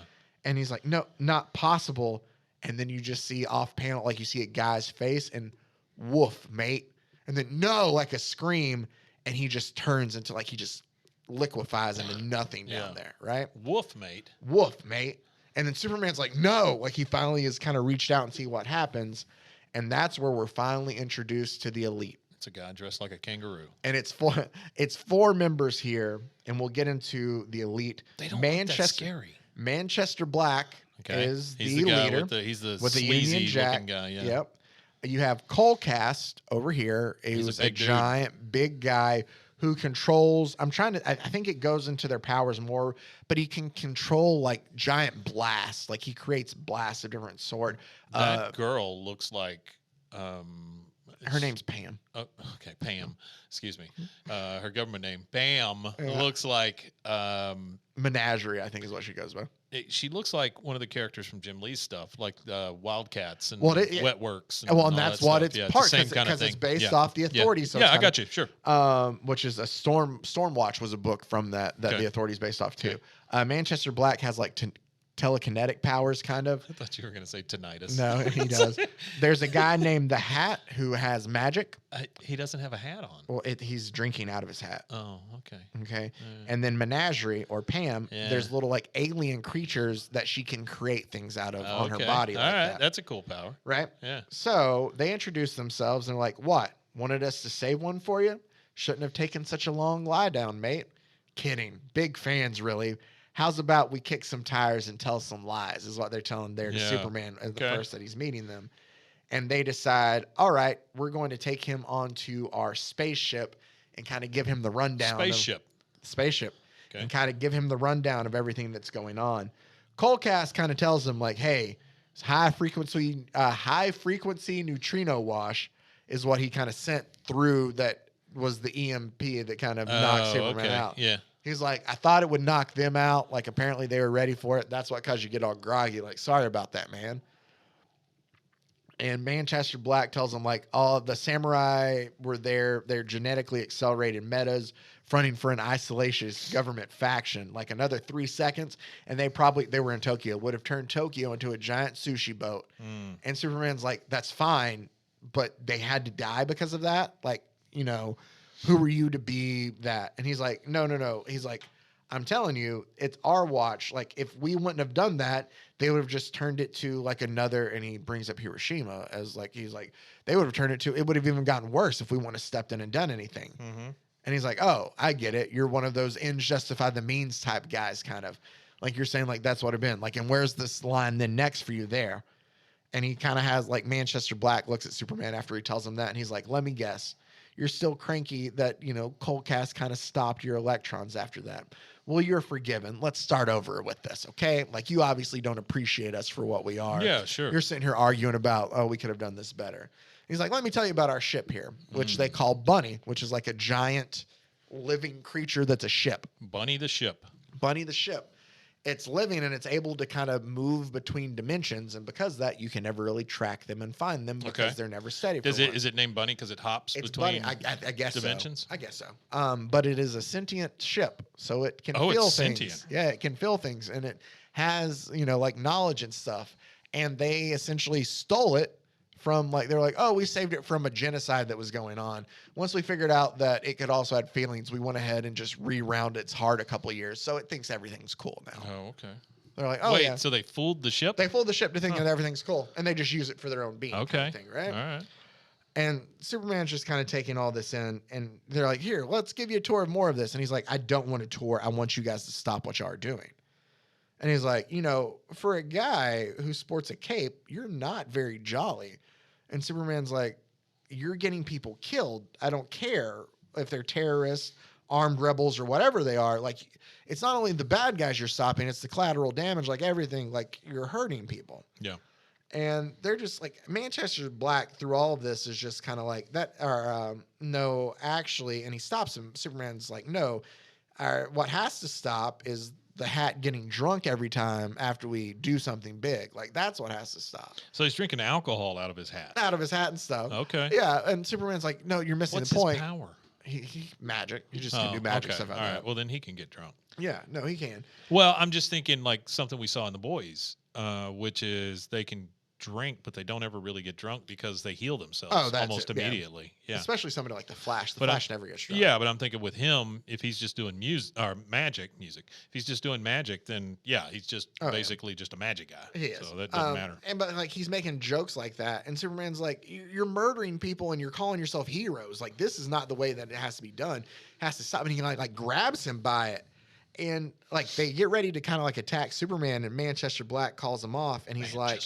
and he's like, "No, not possible." And then you just see off panel, like you see a guy's face, and woof, mate. And then no, like a scream, and he just turns into like he just liquefies into nothing down Yeah. there, right? Wolf mate. Woof, mate. And then Superman's like, no, like he finally has kind of reached out and see what happens. And that's where we're finally introduced to the Elite. It's a guy dressed like a kangaroo. And it's four members here, and we'll get into the Elite. They don't look that scary. Manchester Black Okay. is He's the guy leader he's the with the sleazy Union Jack. looking guy. Yeah. Yep. You have Colecast over here. He's a Who's a big dude. giant, big guy who controls. I think it goes into their powers more, but he can control like giant blasts. Like he creates blasts of different sort. That girl looks like. Her name's Pam. Oh, okay, Pam. Excuse me. Her government name, Bam, Yeah. looks like. Menagerie, I think, is what she goes by. She looks like one of the characters from Jim Lee's stuff, like Wildcats and Well, Wetworks. And Well, and all that's that what stuff. it's Yeah, part the same kind of because thing. it's based Yeah. off the Authorities. So Yeah, it's I kind got of- you. Sure. which is a Stormwatch was a book from that Okay. the Authorities based off too. Okay. Manchester Black has like telekinetic powers, kind of. I thought you were going to say tinnitus. No, he does. There's a guy named the Hat who has magic. He doesn't have a hat on. Well, he's drinking out of his hat. Oh, okay. Okay. And then Menagerie or Pam, Yeah. there's little like alien creatures that she can create things out of on her Okay. body. All Like right, that. that's a cool power. Right? Yeah. So they introduce themselves and they're like, what? Wanted us to save one for you? Shouldn't have taken such a long lie down, mate. Kidding. Big fans, really. How's about we kick some tires and tell some lies, is what they're telling there to Yeah. Superman at the Okay. first that he's meeting them. And they decide, all right, we're going to take him onto our spaceship and kind of give him the rundown. Spaceship. Okay. And kind of give him the rundown of everything that's going on. Colecast kind of tells him, like, hey, high frequency neutrino wash is what he kind of sent through that was the EMP that kind of knocked Superman out. Yeah. He's like, I thought it would knock them out. Like, apparently they were ready for it. That's what caused you get all groggy. Like, sorry about that, man. And Manchester Black tells him, like, all the samurai were there. They're genetically accelerated metas fronting for an isolationist government faction. Like, another 3 seconds, and they were in Tokyo, would have turned Tokyo into a giant sushi boat. And Superman's like, that's fine, but they had to die because of that. Like, who were you to be that? And he's like, no. He's like, I'm telling you, it's our watch. Like, if we wouldn't have done that, they would have just turned it to like another. And he brings up Hiroshima as like, he's like, they would have turned it to, it would have even gotten worse if we wouldn't have stepped in and done anything. Mm-hmm. And he's like, oh, I get it. You're one of those ends justify the means type guys, kind of like you're saying, like, that's what it'd been like. And where's this line then next for you there? And he kind of has like Manchester Black looks at Superman after he tells him that. And he's like, let me guess. You're still cranky that, Colecast kind of stopped your electrons after that. Well, you're forgiven. Let's start over with this, okay? Like, you obviously don't appreciate us for what we are. Yeah, sure. You're sitting here arguing about, oh, we could have done this better. He's like, let me tell you about our ship here, which they call Bunny, which is like a giant living creature that's a ship. Bunny the ship. Bunny the ship. It's living and it's able to kind of move between dimensions, and because of that, you can never really track them and find them because Okay. they're never steady. Is it named Bunny because it hops It's between Bunny. I guess dimensions? So. I guess so. But it is a sentient ship, so it can Oh, feel it's things. sentient. Yeah, it can feel things, and it has like knowledge and stuff. And they essentially stole it from like, they're like, oh, we saved it from a genocide that was going on. Once we figured out that it could also have feelings, we went ahead and just rewound its heart a couple of years. So it thinks everything's cool now. Oh, okay. They're like, oh, Wait, yeah. so they fooled the ship? They fooled the ship to think that everything's cool. And they just use it for their own being. Okay. Kind of thing, right? All right. And Superman's just kind of taking all this in, and they're like, here, let's give you a tour of more of this. And he's like, I don't want a tour. I want you guys to stop what you are doing. And he's like, you know, for a guy who sports a cape, you're not very jolly. And Superman's like, you're getting people killed. I don't care if they're terrorists, armed rebels, or whatever they are. Like, it's not only the bad guys you're stopping, it's the collateral damage, like everything, like you're hurting people. Yeah. And they're just like, Manchester Black through all of this is just kind of like that, or no, actually, and he stops him. Superman's like, no, what has to stop is the Hat getting drunk every time after we do something big. Like, that's what has to stop. So he's drinking alcohol out of his hat. Out of his hat and stuff. Okay. Yeah, and Superman's like, no, you're missing What's the point. his power? He magic. He just can do magic stuff out All there. right. Well, then he can get drunk. Yeah, no, he can. Well, I'm just thinking like something we saw in The Boys, which is they can drink, but they don't ever really get drunk because they heal themselves almost immediately. Yeah. Especially somebody like the Flash. The But Flash never gets drunk. Yeah, but I'm thinking with him, if he's just doing music or magic, if he's just doing magic, then yeah, he's just basically just a magic guy. He is. So that doesn't matter. But like he's making jokes like that, and Superman's like, "You're murdering people, and you're calling yourself heroes. Like this is not the way that it has to be done. It has to stop." And he like grabs him by it, and like they get ready to kind of like attack Superman, and Manchester Black calls him off, and he's like,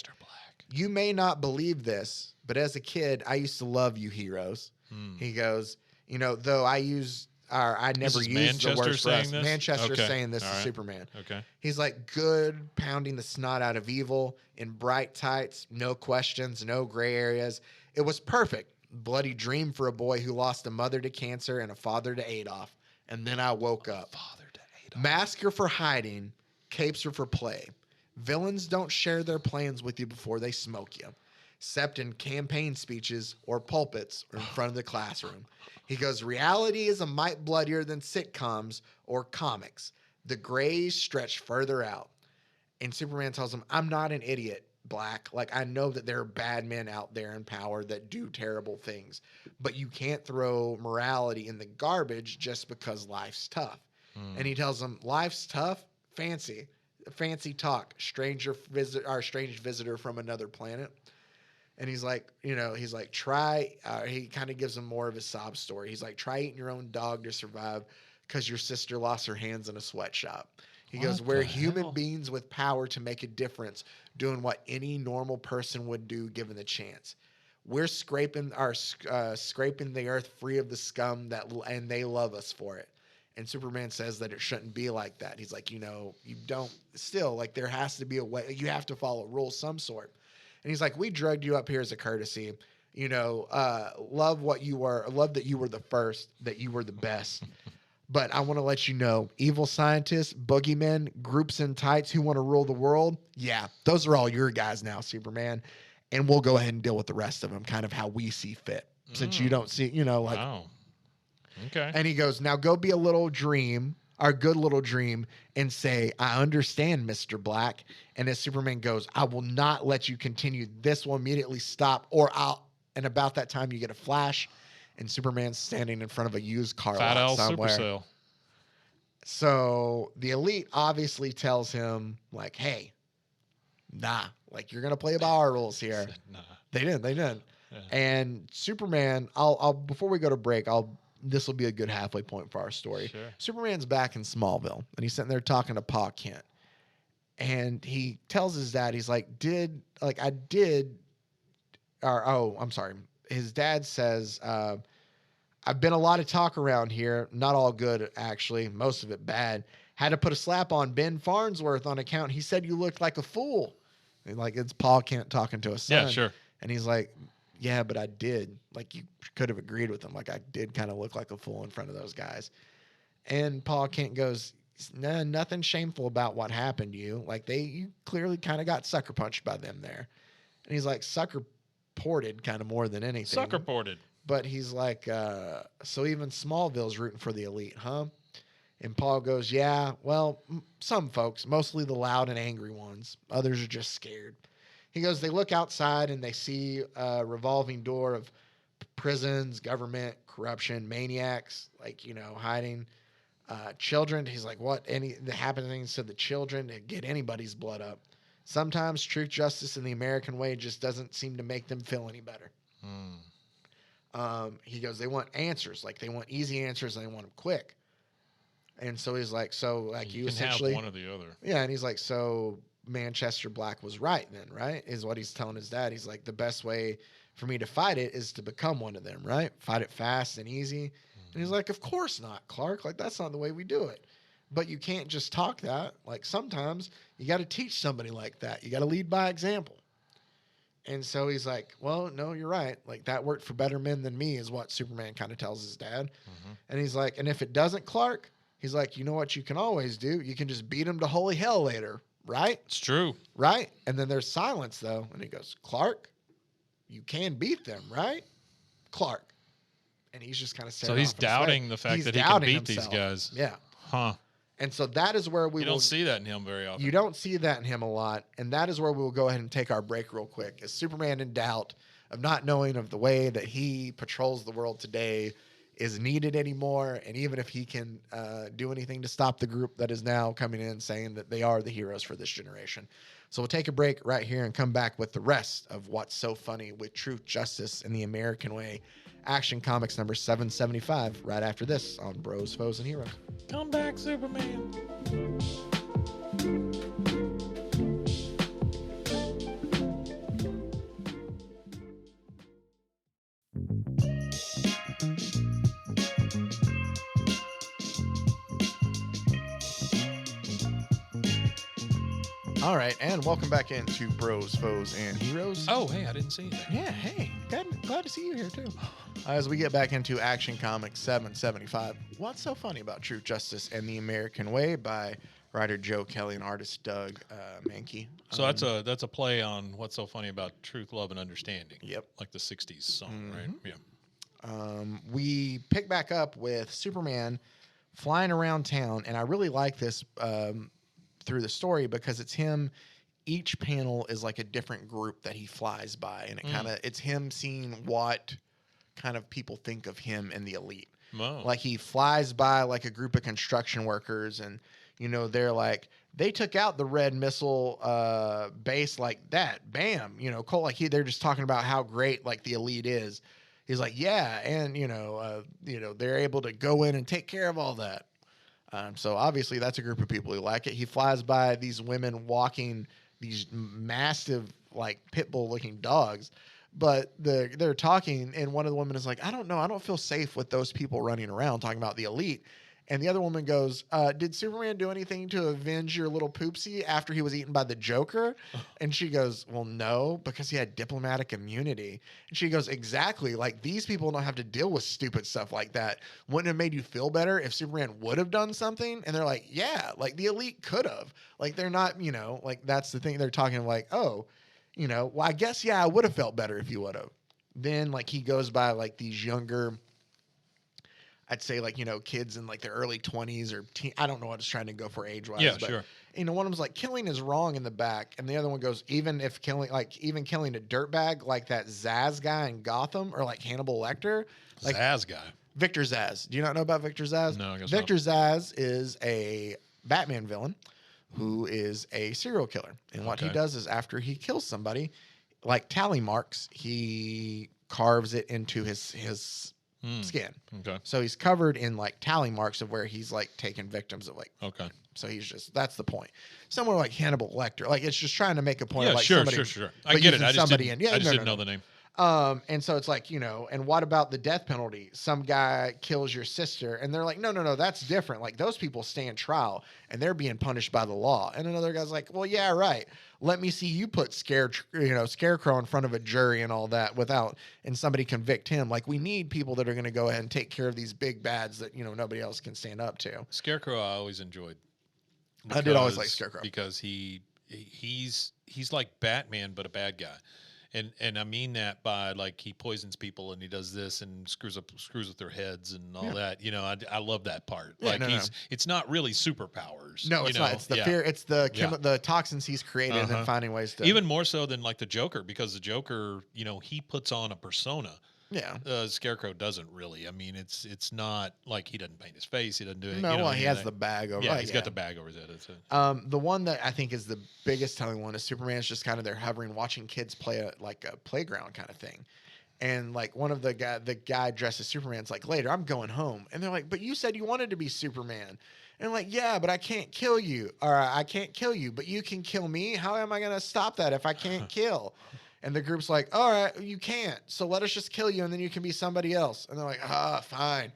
"You may not believe this, but as a kid, I used to love you heroes." He goes, you know, though I never used the word for us. Manchester saying this to Superman. Okay. He's like, good, pounding the snot out of evil in bright tights, no questions, no gray areas. It was perfect. Bloody dream for a boy who lost a mother to cancer and a father to Adolf. And then I woke up. Masks are for hiding, capes are for play. Villains don't share their plans with you before they smoke you, except in campaign speeches or pulpits or in front of the classroom. He goes, reality is a mite bloodier than sitcoms or comics. The grays stretch further out. And Superman tells him, I'm not an idiot, Black. Like, I know that there are bad men out there in power that do terrible things, but you can't throw morality in the garbage just because life's tough. And he tells him, life's tough? Fancy talk. Strange visitor from another planet. And he's like, try, he kind of gives him more of his sob story. He's like, try eating your own dog to survive because your sister lost her hands in a sweatshop. He goes, we're human beings with power to make a difference, doing what any normal person would do given the chance. We're scraping the earth free of the scum and they love us for it. And Superman says that it shouldn't be like that. He's like, you don't still, like, there has to be a way. You have to follow rules some sort. And he's like, we drugged you up here as a courtesy. Love that you were the first, that you were the best. But I want to let you know, evil scientists, boogeymen, groups in tights who want to rule the world, yeah, those are all your guys now, Superman. And we'll go ahead and deal with the rest of them, kind of how we see fit. Since you don't see, Wow. Okay. And he goes, now go be a little dream, our good little dream, and say, I understand, Mr. Black. And as Superman goes, I will not let you continue. This will immediately stop, and about that time you get a flash, and Superman's standing in front of a used car lot somewhere. Super Sale. So the Elite obviously tells him, like, hey, nah, like, you're going to play by our rules here. Nah. They didn't. Yeah. And Superman, before we go to break, this will be a good halfway point for our story. Sure. Superman's back in Smallville, and he's sitting there talking to Pa Kent. And he tells his dad, he's like, I'm sorry. His dad says, I've been a lot of talk around here. Not all good, actually. Most of it bad. Had to put a slap on Ben Farnsworth on account. He said you looked like a fool. And like, it's Pa Kent talking to his son. Yeah, sure. And he's like, yeah, but I did. Like, you could have agreed with him. Like, I did kind of look like a fool in front of those guys. And Pa Kent goes, nah, nothing shameful about what happened to you. Like, you clearly kind of got sucker punched by them there. And he's like, sucker ported kind of more than anything. Sucker ported. But he's like, so even Smallville's rooting for the Elite, huh? And Paul goes, yeah, well, some folks, mostly the loud and angry ones. Others are just scared. He goes, they look outside and they see a revolving door of prisons, government, corruption, maniacs, like, hiding. Children, he's like, what? The happenings to the children to get anybody's blood up. Sometimes truth, justice, and the American way just doesn't seem to make them feel any better. He goes, they want answers. Like, they want easy answers and they want them quick. And so he's like, you can essentially have one or the other. Yeah, and he's like, so Manchester Black was right then, right? Is what he's telling his dad. He's like, the best way for me to fight it is to become one of them, right? Fight it fast and easy. And he's like, of course not, Clark. Like, that's not the way we do it. But you can't just talk that. Like, sometimes you got to teach somebody like that. You got to lead by example. And so he's like, well, no, you're right. Like, that worked for better men than me is what Superman kind of tells his dad. And he's like, and if it doesn't, Clark, he's like, you know what you can always do? You can just beat him to holy hell later, right? It's true. Right? And then there's silence, though. And he goes, Clark, you can beat them, right? Clark. And he's just kind of So he's doubting the fact that he can beat these guys. Yeah. Huh. And so that is where we You don't see that in him very often. You don't see that in him a lot. And that is where we'll go ahead and take our break real quick. Is Superman in doubt of not knowing of the way that he patrols the world today is needed anymore? And even if he can do anything to stop the group that is now coming in saying that they are the heroes for this generation. So we'll take a break right here and come back with the rest of What's So Funny with Truth, Justice, and the American Way. Action Comics number 775 right after this on Bros, Foes, and Heroes. Come back, Superman. All right, and welcome back into Bros, Foes, and Heroes. Oh, hey, I didn't see you there. Yeah, hey, glad to see you here too. As we get back into Action Comics 775, what's so funny about Truth, Justice, and the American Way by writer Joe Kelly and artist Doug Mankey. So that's a play on What's So Funny About Truth, Love, and Understanding. Yep. Like the 60s song, right? Yeah. We pick back up with Superman flying around town, and I really like this through the story because it's him. Each panel is like a different group that he flies by, and it's him seeing what kind of people think of him and the elite. Wow. Like he flies by like a group of construction workers, and they're like, they took out the red missile base like that. Bam, Cole. Like they're just talking about how great like the elite is. He's like, yeah, and they're able to go in and take care of all that. So obviously that's a group of people who like it. He flies by these women walking these massive like pit bull looking dogs, but they're talking, and one of the women is like, I don't know, I don't feel safe with those people running around talking about the elite. And the other woman goes, did Superman do anything to avenge your little poopsie after he was eaten by the Joker? And she goes, well, no, because he had diplomatic immunity. And she goes, exactly. Like, these people don't have to deal with stupid stuff like that. Wouldn't it have made you feel better if Superman would have done something? And they're like, yeah, like the elite could have. Like, they're not, like, that's the thing. They're talking like, oh, well, I guess, yeah, I would have felt better if you would have. Then, like, he goes by, like, these younger, I'd say, like, kids in like their early 20s or I don't know what it's trying to go for age-wise. Yeah, but, sure. One of them's like, killing is wrong in the back. And the other one goes, even killing a dirtbag like that Zsasz guy in Gotham or like Hannibal Lecter. Like, Zsasz guy. Victor Zsasz. Do you not know about Victor Zsasz? No, I guess Victor Zsasz is a Batman villain who is a serial killer. And what he does is after he kills somebody, like tally marks, he carves it into his skin. Okay. So he's covered in like tally marks of where he's like taken victims of like. Okay. So he's just, that's the point. Somewhere like Hannibal Lecter, like it's just trying to make a point. Yeah, of like sure. but I get it. using I just somebody didn't, in. Yeah, I just no, didn't no, know the name. And so it's like, and what about the death penalty? Some guy kills your sister and they're like, no, that's different. Like those people stand trial and they're being punished by the law. And another guy's like, well, yeah, right. Let me see you put Scarecrow in front of a jury and all that and somebody convict him. Like we need people that are going to go ahead and take care of these big bads that, nobody else can stand up to. Scarecrow I always enjoyed. I did always like Scarecrow. Because he's like Batman, but a bad guy. And I mean that by like he poisons people and he does this and screws with their heads and all that. You know, I love that part. Yeah, Like it's not really superpowers. No, it's not. It's the fear. It's the the toxins he's created and then finding ways to even more so than like the Joker, because the Joker, you know, he puts on a persona. Yeah. Scarecrow doesn't really. I mean, it's not like he doesn't paint his face. He doesn't do it. No, you know, well, he has the bag over. Yeah, he's got the bag over his head. That's it. The one that I think is the biggest telling one is Superman's just kind of there hovering, watching kids play a playground kind of thing. And like one of the guy dressed as Superman's like, later, I'm going home. And they're like, but you said you wanted to be Superman. And like, yeah, but I can't kill you. Or I can't kill you, but you can kill me. How am I going to stop that if I can't kill? And the group's like, all right, you can't. So let us just kill you and then you can be somebody else. And they're like, fine.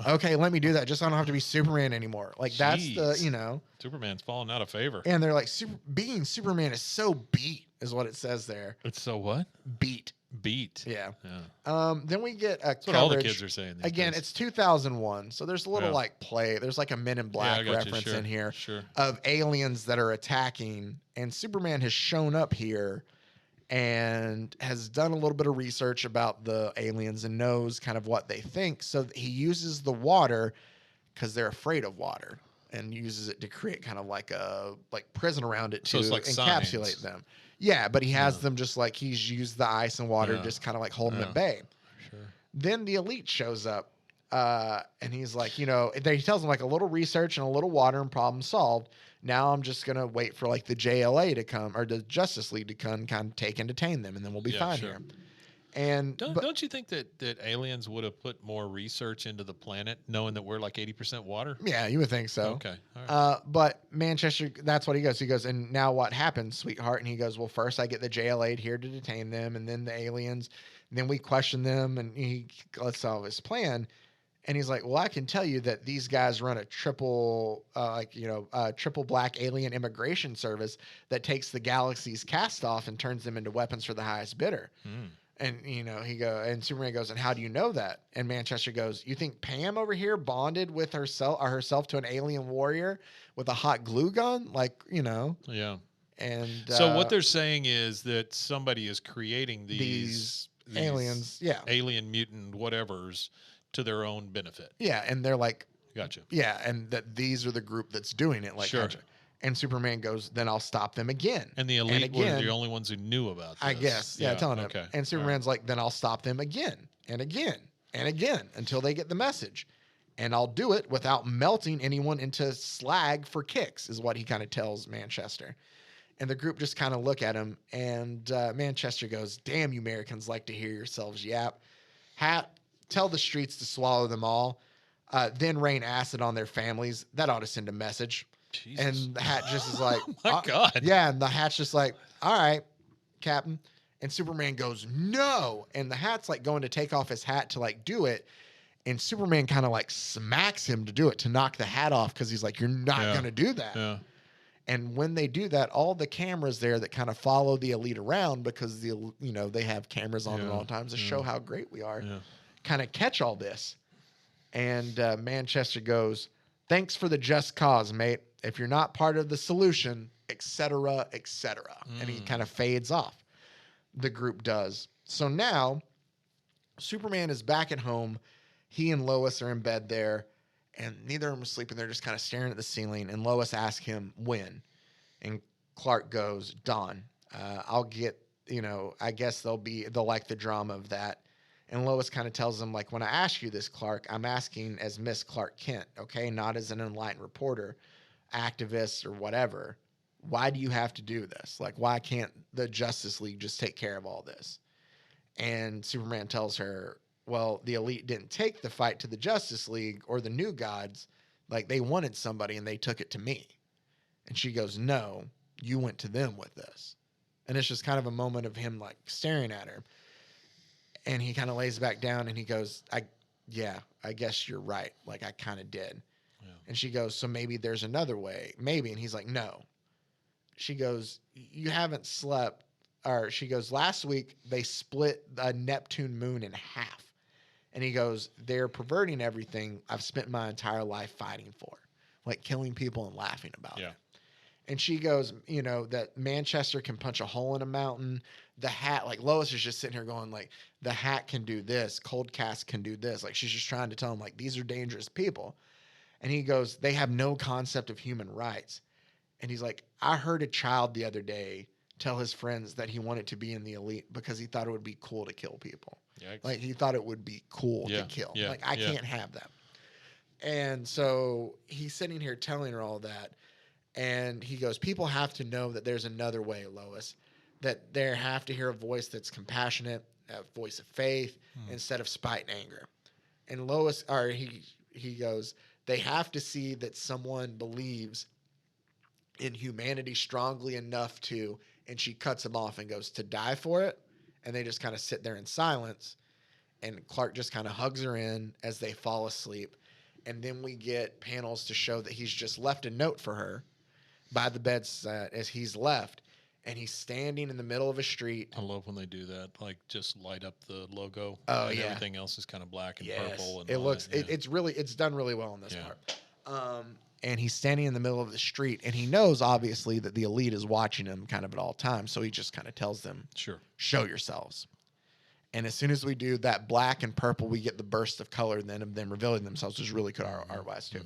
Okay, let me do that. Just so I don't have to be Superman anymore. Like, Jeez. that's the, you know. Superman's falling out of favor. And they're like, being Superman is so beat, is what it says there. It's so what? Beat. Yeah. Then we get a That's what all the kids are saying. Again, days. it's 2001. So there's a little like play. There's like a Men in Black reference in here of aliens that are attacking. And Superman has shown up here and has done a little bit of research about the aliens and knows kind of what they think. So he uses the water because they're afraid of water and uses it to create kind of like a prison around it to encapsulate them. Yeah, but he has them just like he's used the ice and water just kind of like holding at bay. Sure. Then the Elite shows up and he's like, you know, he tells them like a little research and a little water and problem solved. Now I'm just going to wait for like the JLA to come or the Justice League to come kind of take and detain them and then we'll be fine here. And don't you think that aliens would have put more research into the planet knowing that we're like 80% water? Yeah, you would think so. Okay. All right. But Manchester, that's what he goes. He goes, and now what happens, sweetheart? And he goes, well, first I get the JLA here to detain them and then the aliens. And then we question them and he lets solve his plan. And he's like, well, I can tell you that these guys run a triple black alien immigration service that takes the galaxy's cast off and turns them into weapons for the highest bidder. And, you know, and Superman goes, and how do you know that? And Manchester goes, you think Pam over here bonded with herself to an alien warrior with a hot glue gun? Like, you know. Yeah. And so what they're saying is that somebody is creating these aliens, alien mutant whatevers to their own benefit. Yeah, and they're like, gotcha. Yeah, and that these are the group that's doing it. Like, sure. Gotcha. And Superman goes, then I'll stop them again. And the Elite were the only ones who knew about this. I guess. Yeah, telling him. Okay. And Superman's like, then I'll stop them again and again and again until they get the message. And I'll do it without melting anyone into slag for kicks, is what he kind of tells Manchester. And the group just kind of look at him. And Manchester goes, damn, you Americans like to hear yourselves yap. Tell the streets to swallow them all. Then rain acid on their families. That ought to send a message. Jesus. And the Hat just is like, oh my God. Yeah, and the Hat's just like, all right, Captain. And Superman goes, no. And the Hat's like going to take off his hat to like do it. And Superman kind of like smacks him to do it, to knock the hat off, because he's like, you're not going to do that. Yeah. And when they do that, all the cameras there that kind of follow the Elite around, because they have cameras on at all times to show how great we are, kind of catch all this. And Manchester goes, thanks for the just cause, mate. If you're not part of the solution, et cetera, et cetera. And he kind of fades off. The group does. So now Superman is back at home. He and Lois are in bed there, and neither of them are sleeping. They're just kind of staring at the ceiling. And Lois asks him when. And Clark goes, dawn. I'll get, I guess they'll like the drama of that. And Lois kind of tells him, like, when I ask you this, Clark, I'm asking as Miss Clark Kent, okay? Not as an enlightened reporter, activist, or whatever. Why do you have to do this? Like, why can't the Justice League just take care of all this? And Superman tells her, well, the Elite didn't take the fight to the Justice League or the New Gods. Like, they wanted somebody and they took it to me. And she goes, no, you went to them with this. And it's just kind of a moment of him, like, staring at her. And he kind of lays back down and he goes, I guess you're right. Like, I kind of did. Yeah. And she goes, so maybe there's another way. Maybe. And he's like, no. She goes, you haven't slept. Or she goes, last week they split a Neptune moon in half. And he goes, they're perverting everything I've spent my entire life fighting for. Like killing people and laughing about it. And she goes, you know, that Manchester can punch a hole in a mountain. The hat, like Lois is just sitting here going, like, the hat can do this. Cold Cast can do this. Like, she's just trying to tell him, like, these are dangerous people. And he goes, they have no concept of human rights. And he's like, I heard a child the other day tell his friends that he wanted to be in the elite because he thought it would be cool to kill people. Yikes. Like, he thought it would be cool to kill. Like, I can't have that. And so he's sitting here telling her all that. And he goes, people have to know that there's another way, Lois, that they have to hear a voice that's compassionate, a voice of faith, instead of spite and anger. And Lois, or he goes, they have to see that someone believes in humanity strongly enough to, and she cuts him off and goes, to die for it. And they just kind of sit there in silence. And Clark just kind of hugs her in as they fall asleep. And then we get panels to show that he's just left a note for her by the bedside as he's left. And he's standing in the middle of a street. I love when they do that. Like, just light up the logo. Oh, and yeah. everything else is kind of black and purple. And It all looks, that, it's done really well in this part. And he's standing in the middle of the street, and he knows obviously that the elite is watching him kind of at all times. So he just kind of tells them, Sure. show yourselves. And as soon as we do that black and purple, we get the burst of color then of them revealing themselves, which is really good art-wise too.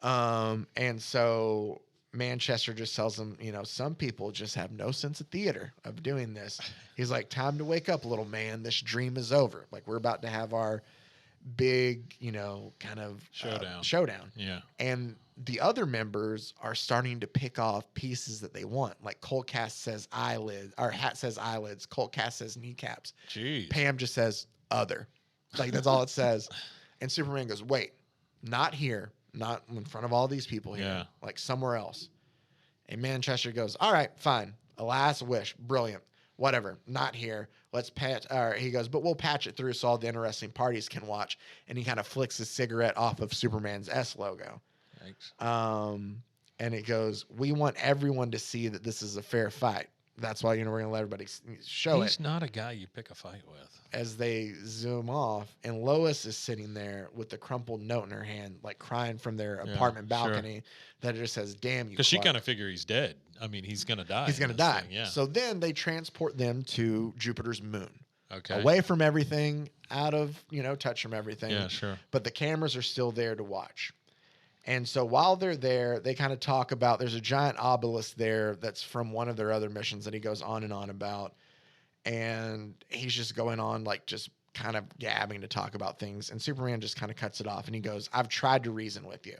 And so Manchester just tells them, you know, some people just have no sense of theater of doing this. He's like, time to wake up, little man. This dream is over. Like, we're about to have our big, you know, kind of showdown. Yeah. And the other members are starting to pick off pieces that they want. Like Cold Cast says eyelids, or Hat says eyelids. Cold Cast says kneecaps. Jeez. Pam just says other. Like, that's all it says. And Superman goes, wait, not here. Not in front of all these people here. Yeah. Like somewhere else. And Manchester goes, all right, fine. A last wish. Brilliant. Whatever. Not here. Let's patch. He goes, but we'll patch it through so all the interesting parties can watch. And he kind of flicks his cigarette off of Superman's S logo. Thanks. And it goes, we want everyone to see that this is a fair fight. That's why, you know, we're going to let everybody show He's it. not a guy you pick a fight with. As they zoom off, and Lois is sitting there with the crumpled note in her hand, like crying from their apartment balcony, that it just says, damn you, Because she Clark." kind of figure he's dead. I mean, he's going to die. He's in going to this die. thing, yeah. So then they transport them to Jupiter's moon. Okay. Away from everything, out of, you know, touch from everything. Yeah, sure. But the cameras are still there to watch. And so while they're there, they kind of talk about, there's a giant obelisk there that's from one of their other missions that he goes on and on about. And he's just going on, like, just kind of gabbing to talk about things. And Superman just kind of cuts it off. And he goes, I've tried to reason with you.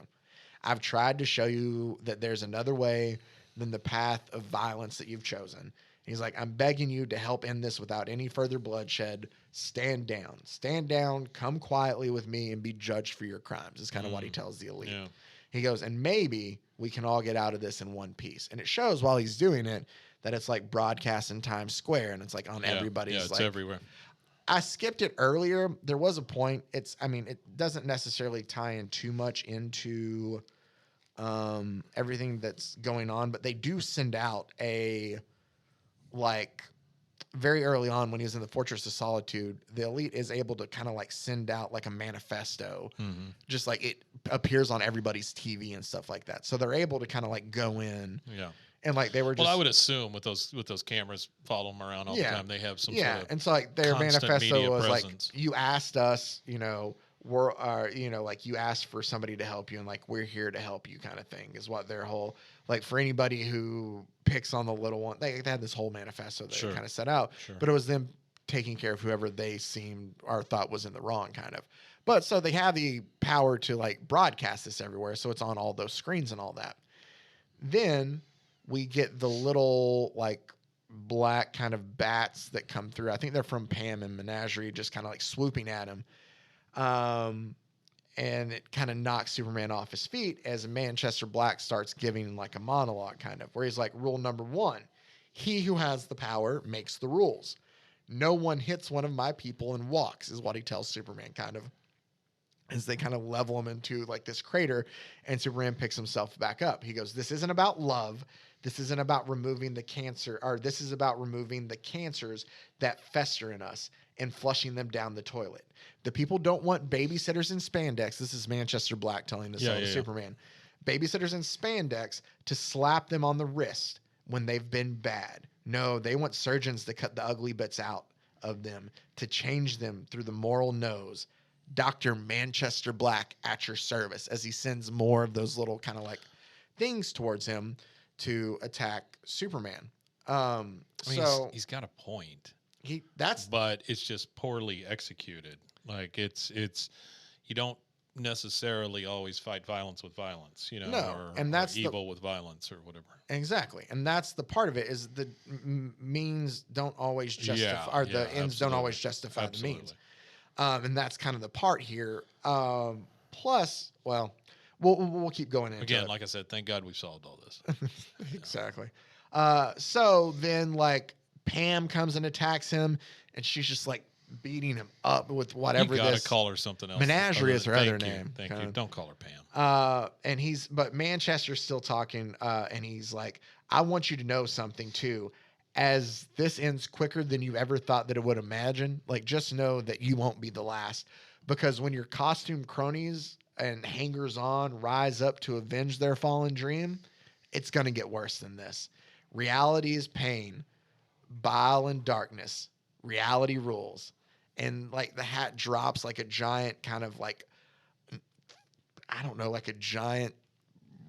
I've tried to show you that there's another way than the path of violence that you've chosen. He's like, I'm begging you to help end this without any further bloodshed. Stand down. Stand down. Come quietly with me and be judged for your crimes, is kind of what he tells the elite. Yeah. He goes, and maybe we can all get out of this in one piece. And it shows while he's doing it that it's like broadcast in Times Square, and it's like on everybody's. Yeah, it's like, everywhere. I skipped it earlier. There was a point. It doesn't necessarily tie in too much into everything that's going on, but they do send out a, like, very early on when he was in the Fortress of Solitude, the elite is able to kind of like send out like a manifesto, just like it appears on everybody's TV and stuff like that. So they're able to kind of like go in, and like they were just. Well, I would assume with those cameras follow them around all the time, they have some sort of and so like their constant manifesto media was presence. like, you asked us, you know, like you asked for somebody to help you, and like we're here to help you, kind of thing, is what their whole, like, for anybody who picks on the little one, they had this whole manifesto that they kind of set out, but it was them taking care of whoever they seemed or thought was in the wrong, kind of. But so they have the power to like broadcast this everywhere, so it's on all those screens and all that. Then we get the little like black kind of bats that come through. I think they're from Pam and Menagerie, just kind of like swooping at him. And it kind of knocks Superman off his feet as Manchester Black starts giving like a monologue, kind of, where he's like, rule number 1, he who has the power makes the rules. No one hits one of my people and walks, is what he tells Superman, kind of, as they kind of level him into like this crater, and Superman picks himself back up. He goes, this isn't about love. This isn't about removing the cancer, or this is about removing the cancers that fester in us and flushing them down the toilet. The people don't want babysitters in spandex. This is Manchester Black telling this to Superman. babysitters in spandex to slap them on the wrist when they've been bad. No, they want surgeons to cut the ugly bits out of them, to change them through the moral nose. Dr. Manchester Black at your service, as he sends more of those little kind of like things towards him to attack Superman. I mean, he's got a point. But it's just poorly executed. Like it's you don't necessarily always fight violence with violence, you know, and that's or evil with violence or whatever. Exactly. And that's the part of it, is the means don't always justify, or the ends don't always justify the means. And that's kind of the part here. Plus, well, we'll keep going into again, it. like I said, thank God we've solved all this. Exactly. So then like Pam comes and attacks him, and she's just like beating him up with whatever. You gotta this call her something else. Menagerie is her other name. Thank you. Don't call her Pam. But Manchester's still talking, and he's like, I want you to know something too. As this ends quicker than you ever thought that it would imagine, like, just know that you won't be the last. Because when your costume cronies and hangers-on rise up to avenge their fallen dream, it's going to get worse than this. Reality is pain, bile and darkness. Reality rules. And like the hat drops like a giant kind of like, I don't know, like a giant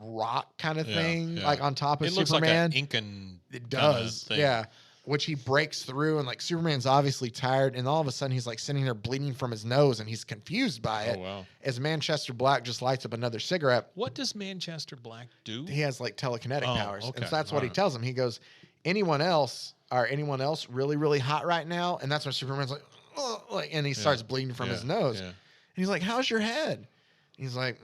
rock kind of thing, like on top of Superman. It looks like an Incan. It does, yeah. Which he breaks through, and like Superman's obviously tired, and all of a sudden he's like sitting there bleeding from his nose, and he's confused by it. Oh wow! As Manchester Black just lights up another cigarette. What does Manchester Black do? He has like telekinetic powers, okay. and so that's what he tells him. He goes, anyone else really, really hot right now? And that's when Superman's like, oh, like, and he starts bleeding from his nose. Yeah. And he's like, how's your head? He's like,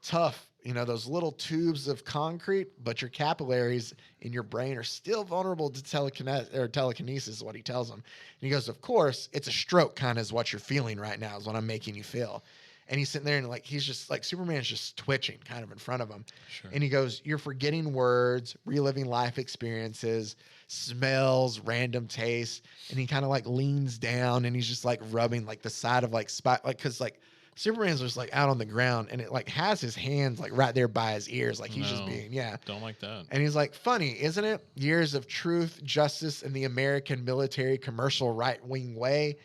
tough. You know, those little tubes of concrete, but your capillaries in your brain are still vulnerable to telekinesis is what he tells him. And he goes, of course, it's a stroke kind of is what you're feeling right now is what I'm making you feel. And he's sitting there and like, he's just like, Superman's just twitching kind of in front of him. Sure. And he goes, you're forgetting words, reliving life experiences, smells, random tastes. And he kind of like leans down and he's just like rubbing like the side of like spot, like, cause like, Superman's just like out on the ground and it like has his hands like right there by his ears. Like he's just being, Don't like that. And he's like, funny, isn't it? Years of truth, justice, and the American military commercial right-wing way.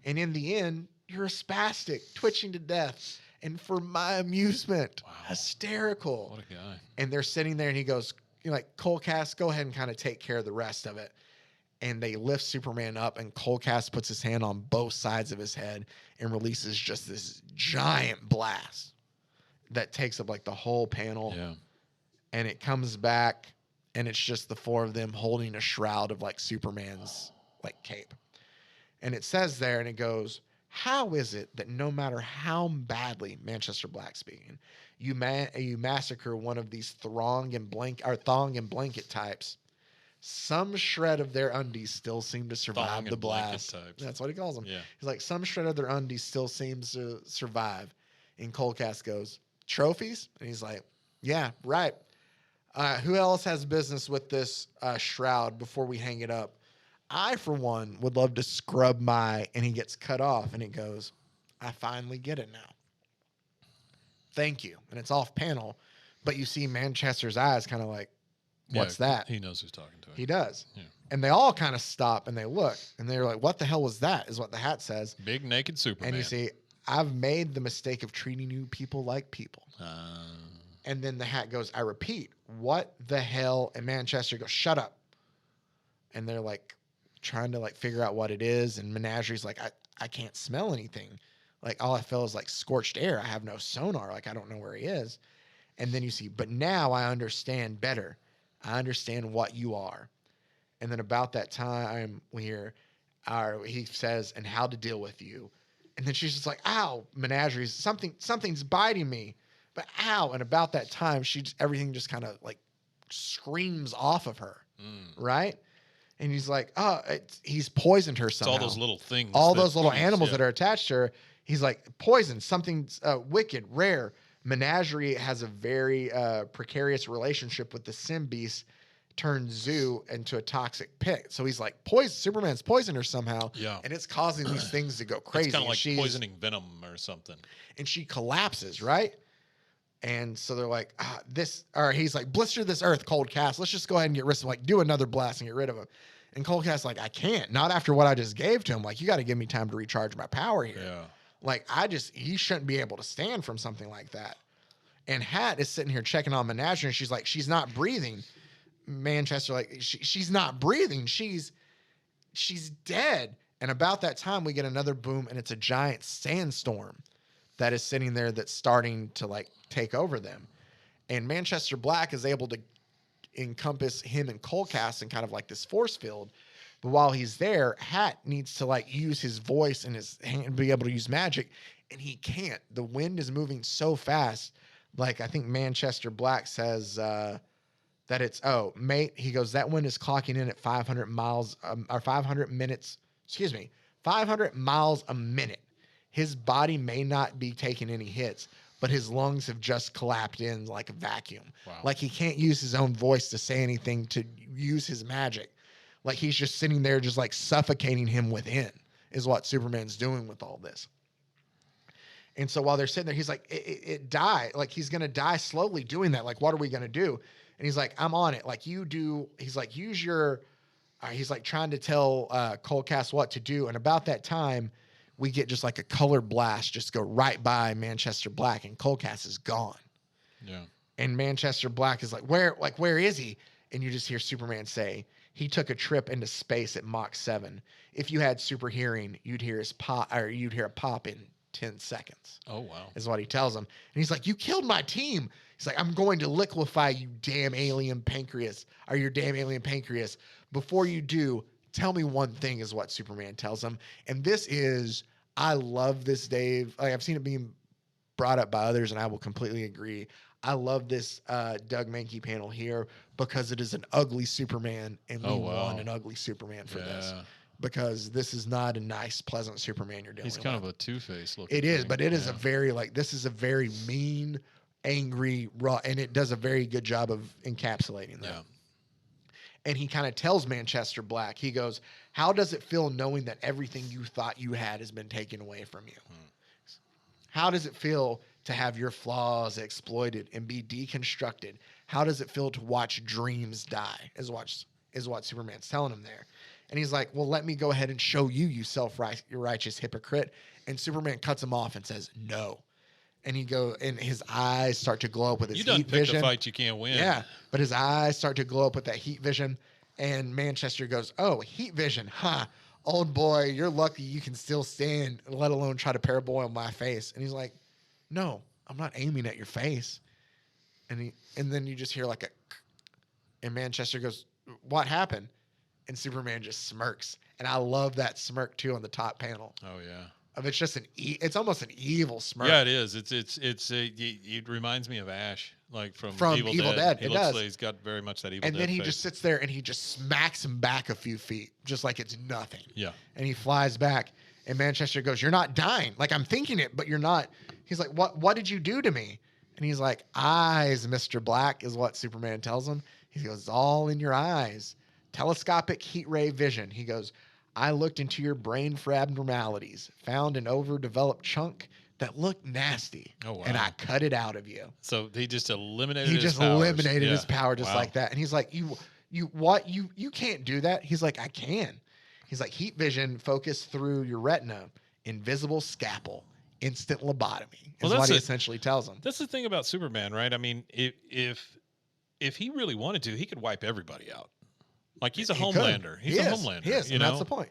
And in the end, you're a spastic, twitching to death. And for my amusement, hysterical. What a guy. And they're sitting there and he goes, like, Colcast, go ahead and kind of take care of the rest of it. And they lift Superman up, and Colcast puts his hand on both sides of his head and releases just this giant blast that takes up like the whole panel. Yeah. And it comes back, and it's just the four of them holding a shroud of like Superman's like cape. And it says there, and it goes, how is it that no matter how badly, Manchester Black speaking, you massacre one of these thong and blanket types, some shred of their undies still seem to survive the blast. That's what he calls them. Yeah. He's like, some shred of their undies still seems to survive. And Colcast goes, trophies? And he's like, yeah, right. Who else has business with this shroud before we hang it up? I, for one, would love to scrub my, and he gets cut off, and he goes, I finally get it now. Thank you. And it's off panel, but you see Manchester's eyes kind of like, what's that? He knows who's talking to him. He does. Yeah. And they all kind of stop and they look and they're like, what the hell was that? Is what the hat says. Big naked Superman. And you see, I've made the mistake of treating you people like people. And then the hat goes, I repeat, what the hell? And Manchester goes, shut up. And they're like trying to like figure out what it is. And Menagerie's like, I can't smell anything. Like all I feel is like scorched air. I have no sonar. Like I don't know where he is. And then you see, but now I understand better. I understand what you are. And then about that time he says, and how to deal with you. And then she's just like, ow, Menagerie's something's biting me, but ow. And about that time, everything just kind of like screams off of her. Right. And he's like, he's poisoned her somehow. It's all those little things. All those little animals that are attached to her. He's like, poison, something's wicked, rare. Menagerie has a very precarious relationship with the Symbeast, turned zoo into a toxic pit. So he's like, Superman's poisoned her somehow. Yeah. And it's causing these things to go crazy. It's kind of like poisoning venom or something. And she collapses, right? And so they're like, or he's like, blister this earth, Cold Cast. Let's just go ahead and get rid of him. Like, do another blast and get rid of him. And Cold Cast's like, I can't. Not after what I just gave to him. Like, you got to give me time to recharge my power here. Yeah. Like, he shouldn't be able to stand from something like that. And Hat is sitting here checking on Menagerie, and she's like, she's not breathing. Manchester, like, she's not breathing. She's dead. And about that time, we get another boom, and it's a giant sandstorm that is sitting there that's starting to, like, take over them. And Manchester Black is able to encompass him and Coldcast in kind of like this force field. But while he's there, Hat needs to, like, use his voice and his hand, be able to use magic, and he can't. The wind is moving so fast. Like, I think Manchester Black says that it's, mate, he goes, that wind is clocking in at 500 miles, or 500 minutes, 500 miles a minute. His body may not be taking any hits, but his lungs have just collapsed in like a vacuum. Wow. Like, he can't use his own voice to say anything, to use his magic. Like, he's just sitting there just like suffocating him within, is what Superman's doing with all this. And so while they're sitting there, he's like, it died. Like, he's going to die slowly doing that. Like, what are we going to do? And he's like, I'm on it. Like, you do. He's like, use your, he's like trying to tell Coldcast what to do. And about that time, we get just like a color blast just go right by Manchester Black, and Coldcast is gone. Yeah. And Manchester Black is like, where is he? And you just hear Superman say, he took a trip into space at Mach 7. If you had super hearing, you'd hear his pop, or you'd hear a pop in 10 seconds. Oh, wow. Is what he tells him. And he's like, you killed my team. He's like, I'm going to liquefy you, damn alien pancreas, or your damn alien pancreas. Before you do, tell me one thing, is what Superman tells him. And this is, I love this, Dave. Like, I've seen it being brought up by others, and I will completely agree. I love this Doug Mankey panel here because it is an ugly Superman, and we want an ugly Superman for this. Because this is not a nice, pleasant Superman you're dealing with. He's kind of a Two-Face looking. It is, thing. but it is a very, like, this is a very mean, angry, raw, and it does a very good job of encapsulating that. Yeah. And he kind of tells Manchester Black, he goes, how does it feel knowing that everything you thought you had has been taken away from you? How does it feel to have your flaws exploited and be deconstructed? How does it feel to watch dreams die, is what Superman's telling him there. And he's like, well, let me go ahead and show you, you self-righteous hypocrite. And Superman cuts him off and says, no. And and his eyes start to glow up with his heat vision. You done picked a fight you can't win. Yeah, but his eyes start to glow up with that heat vision. And Manchester goes, oh, heat vision, huh? Old boy, you're lucky you can still stand, let alone try to paraboil my face. And he's like, no, I'm not aiming at your face. And then you just hear like and Manchester goes, what happened? And Superman just smirks. And I love that smirk too on the top panel. Oh, yeah. It's just it's almost an evil smirk. Yeah, it is. It reminds me of Ash, like from Evil Dead. He It looks does. like he's got very much that Evil Dead. And then he face. just sits there and he just smacks him back a few feet, just like it's nothing. Yeah. And he flies back. And Manchester goes, you're not dying. Like, I'm thinking it, but you're not. He's like, what did you do to me? And he's like, eyes, Mr. Black, is what Superman tells him. He goes, it's all in your eyes. Telescopic heat ray vision. He goes, I looked into your brain for abnormalities, found an overdeveloped chunk that looked nasty. Oh, wow. And I cut it out of you. So he just eliminated He his just powers. eliminated his Yeah. power just Wow. like that. And he's like, you can't do that. He's like, I can. He's like, heat vision focused through your retina, invisible scalpel, instant lobotomy is what he essentially tells him. That's the thing about Superman, right? I mean, if he really wanted to, he could wipe everybody out. Like, he's a Homelander. He's a Homelander. He is, and that's the point.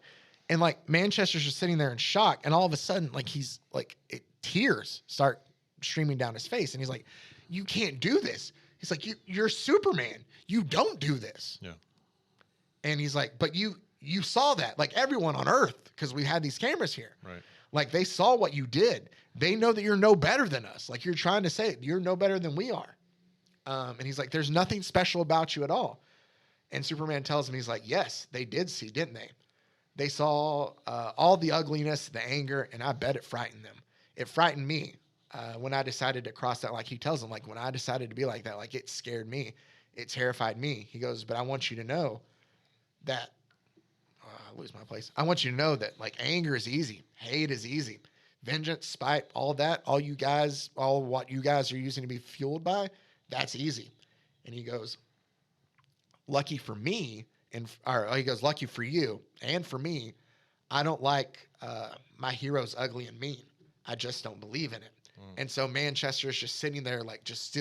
And like, Manchester's just sitting there in shock, and all of a sudden, like, he's like, tears start streaming down his face, and he's like, you can't do this. He's like, you're Superman. You don't do this. Yeah. And he's like, but you saw that, like, everyone on Earth, because we had these cameras here. Right. Like, they saw what you did. They know that you're no better than us. Like, you're trying to say you're no better than we are. And he's like, there's nothing special about you at all. And Superman tells him, he's like, yes, they did see, didn't they? They saw all the ugliness, the anger, and I bet it frightened them. It frightened me when I decided to cross that. Like, he tells him, like, when I decided to be like that, like, it scared me. It terrified me. He goes, but I want you to know that, I lose my place. I want you to know that, like, anger is easy. Hate is easy. vengeance, spite, all that, all what you guys are using to be fueled by, that's easy. And he goes, lucky for me, he goes, lucky for you and for me, I don't like my heroes ugly and mean. I just don't believe in it. And so Manchester is just sitting there like just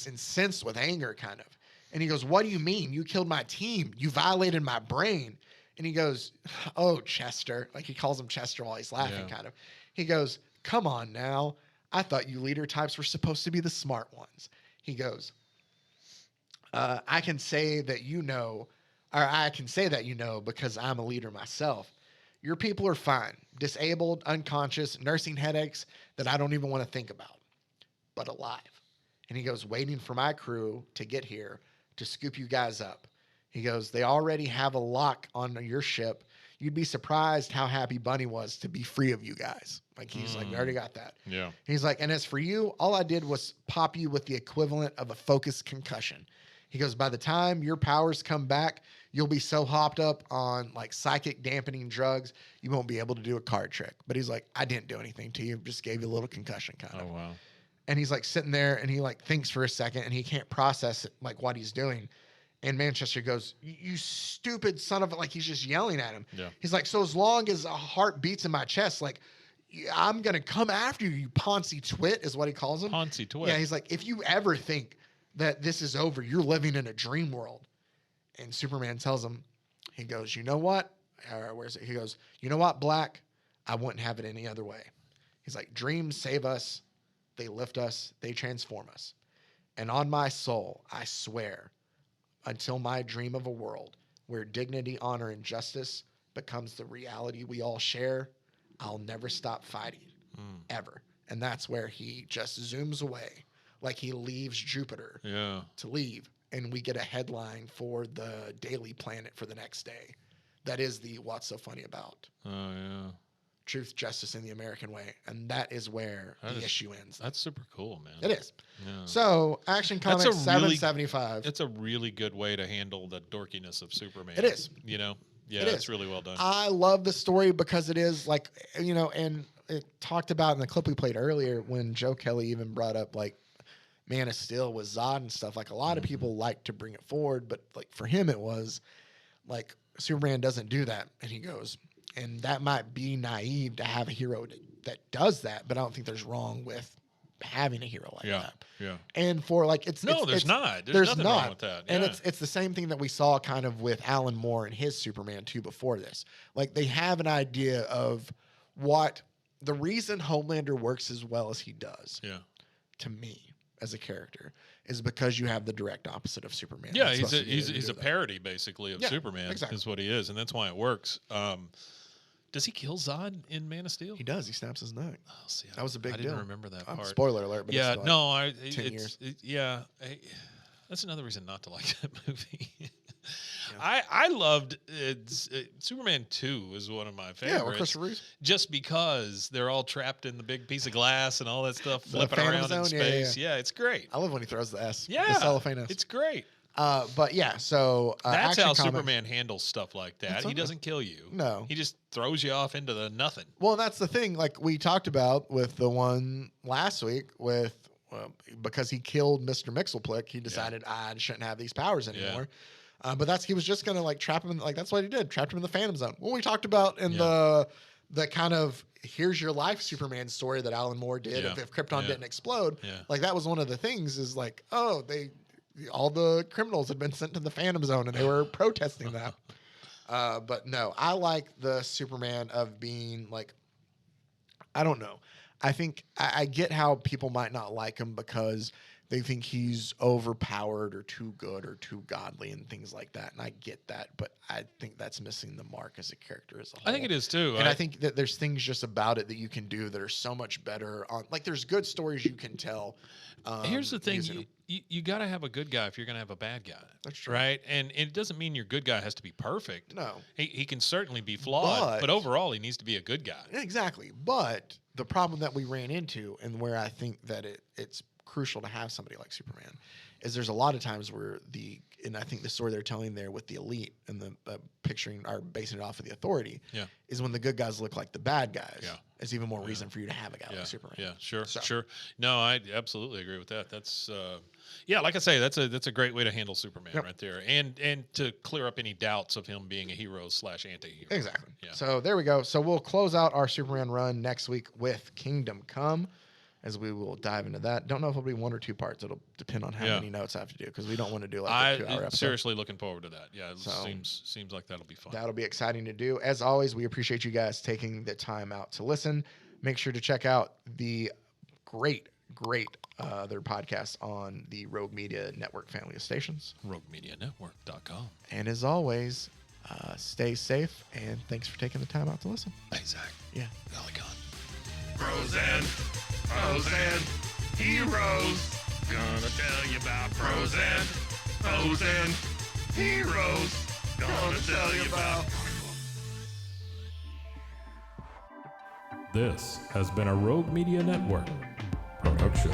incensed with anger kind of. And he goes, what do you mean? You killed my team. You violated my brain. And he goes, oh, Chester. Like he calls him Chester while he's laughing kind of. He goes, come on now. I thought you leader types were supposed to be the smart ones. He goes, I can say that you know because I'm a leader myself. Your people are fine, disabled, unconscious, nursing headaches that I don't even want to think about, but alive. And he goes, waiting for my crew to get here to scoop you guys up. He goes, they already have a lock on your ship. You'd be surprised how happy Bunny was to be free of you guys. Like he's like, we already got that. Yeah. He's like, and as for you, all I did was pop you with the equivalent of a focused concussion. He goes, by the time your powers come back, you'll be so hopped up on like psychic dampening drugs, you won't be able to do a card trick. But he's like, I didn't do anything to you. Just gave you a little concussion kind of. Oh, wow. And he's like sitting there and he like thinks for a second and he can't process it, like what he's doing. And Manchester goes, you stupid son of a, like he's just yelling at him. Yeah. He's like, so as long as a heart beats in my chest, like I'm going to come after you, you Ponzi twit is what he calls him. Ponzi twit. Yeah. He's like, if you ever think that this is over, you're living in a dream world. And Superman tells him, he goes, you know what? Where's it? He goes, you know what, Black? I wouldn't have it any other way. He's like, dreams save us. They lift us. They transform us. And on my soul, I swear, until my dream of a world where dignity, honor, and justice becomes the reality we all share, I'll never stop fighting, ever. And that's where he just zooms away, like he leaves Jupiter to leave. And we get a headline for the Daily Planet for the next day. That is the What's So Funny About. Oh, yeah. Truth, Justice, in the American Way. And that is where the issue ends. That's super cool, man. It is. Yeah. So, Action Comics 775. It's a really good way to handle the dorkiness of Superman. It is. You know? Yeah, It it's is. really well done. I love the story because it is like, you know, and it talked about in the clip we played earlier when Joe Kelly even brought up like Man of Steel with Zod and stuff. Like a lot of people like to bring it forward, but like for him it was like Superman doesn't do that. And he goes, and that might be naive to have a hero that does that, but I don't think there's wrong with having a hero like that. Yeah. And for like There's not. There's nothing wrong with that. And Yeah. it's the same thing that we saw kind of with Alan Moore and his Superman 2 before this. Like they have an idea of what the reason Homelander works as well as he does. Yeah. To me as a character is because you have the direct opposite of Superman. Yeah, That's supposed to be able to he's do a that. parody basically of Superman. exactly. Is what he is, and that's why it works. Does he kill Zod in Man of Steel? He does. He snaps his neck. Oh, see, That was a big I deal. didn't remember that part. Spoiler alert. But Yeah, it's like no, 10 years. That's another reason not to like that movie. I loved Superman 2 is one of my favorites. Yeah, or Christopher Reeves. Just because they're all trapped in the big piece of glass and all that stuff flipping Phantom around in Zone? Yeah, space. Yeah, it's great. I love when he throws the S. Yeah, The cellophane S. it's great. But yeah, so That's Action how Comics- Superman handles stuff like that. That's He okay. doesn't kill you. No. He just throws you off into the nothing. Well, that's the thing. Like we talked about with the one last week with because he killed Mr. Mxyzptlk, he decided I shouldn't have these powers anymore. But he was just gonna like trap him in, like that's what he did, trapped him in the Phantom Zone. What we talked about in the kind of here's your life Superman story that Alan Moore did if Krypton didn't explode. Yeah. Like that was one of the things is like, oh, all the criminals had been sent to the Phantom Zone and they were protesting that. But no, I like the Superman of being like, I don't know. I think I get how people might not like him because they think he's overpowered or too good or too godly and things like that. And I get that, but I think that's missing the mark as a character as a whole. I think it is too. And I think that there's things just about it that you can do that are so much better on, like there's good stories you can tell. Here's the thing. using them. You got to have a good guy if you're going to have a bad guy. That's true. Right? And it doesn't mean your good guy has to be perfect. No. He can certainly be flawed, but overall he needs to be a good guy. Exactly. But the problem that we ran into and where I think that it's crucial to have somebody like Superman is there's a lot of times where and I think the story they're telling there with the elite and the picturing or basing it off of the Authority is when the good guys look like the bad guys. Yeah. It's even more reason for you to have a guy like Superman. Yeah, sure, So- sure. No, I absolutely agree with that. That's like I say, that's a great way to handle Superman right there, and to clear up any doubts of him being a hero / anti-hero. Exactly. Yeah. So there we go. So we'll close out our Superman run next week with Kingdom Come, as we will dive into that. Don't know if it'll be 1 or 2 parts. It'll depend on how many notes I have to do, because we don't want to do like a 2-hour I'm episode. seriously looking forward to that. Yeah, it So- seems like that'll be fun. That'll be exciting to do. As always, we appreciate you guys taking the time out to listen. Make sure to check out the great other podcasts on the Rogue Media Network family of stations. RogueMediaNetwork.com. And as always, stay safe, and thanks for taking the time out to listen. Hey, Zach. Yeah. Golly God. Pros and heroes. Gonna tell you about pros and heroes. Gonna tell you about. This has been a Rogue Media Network production.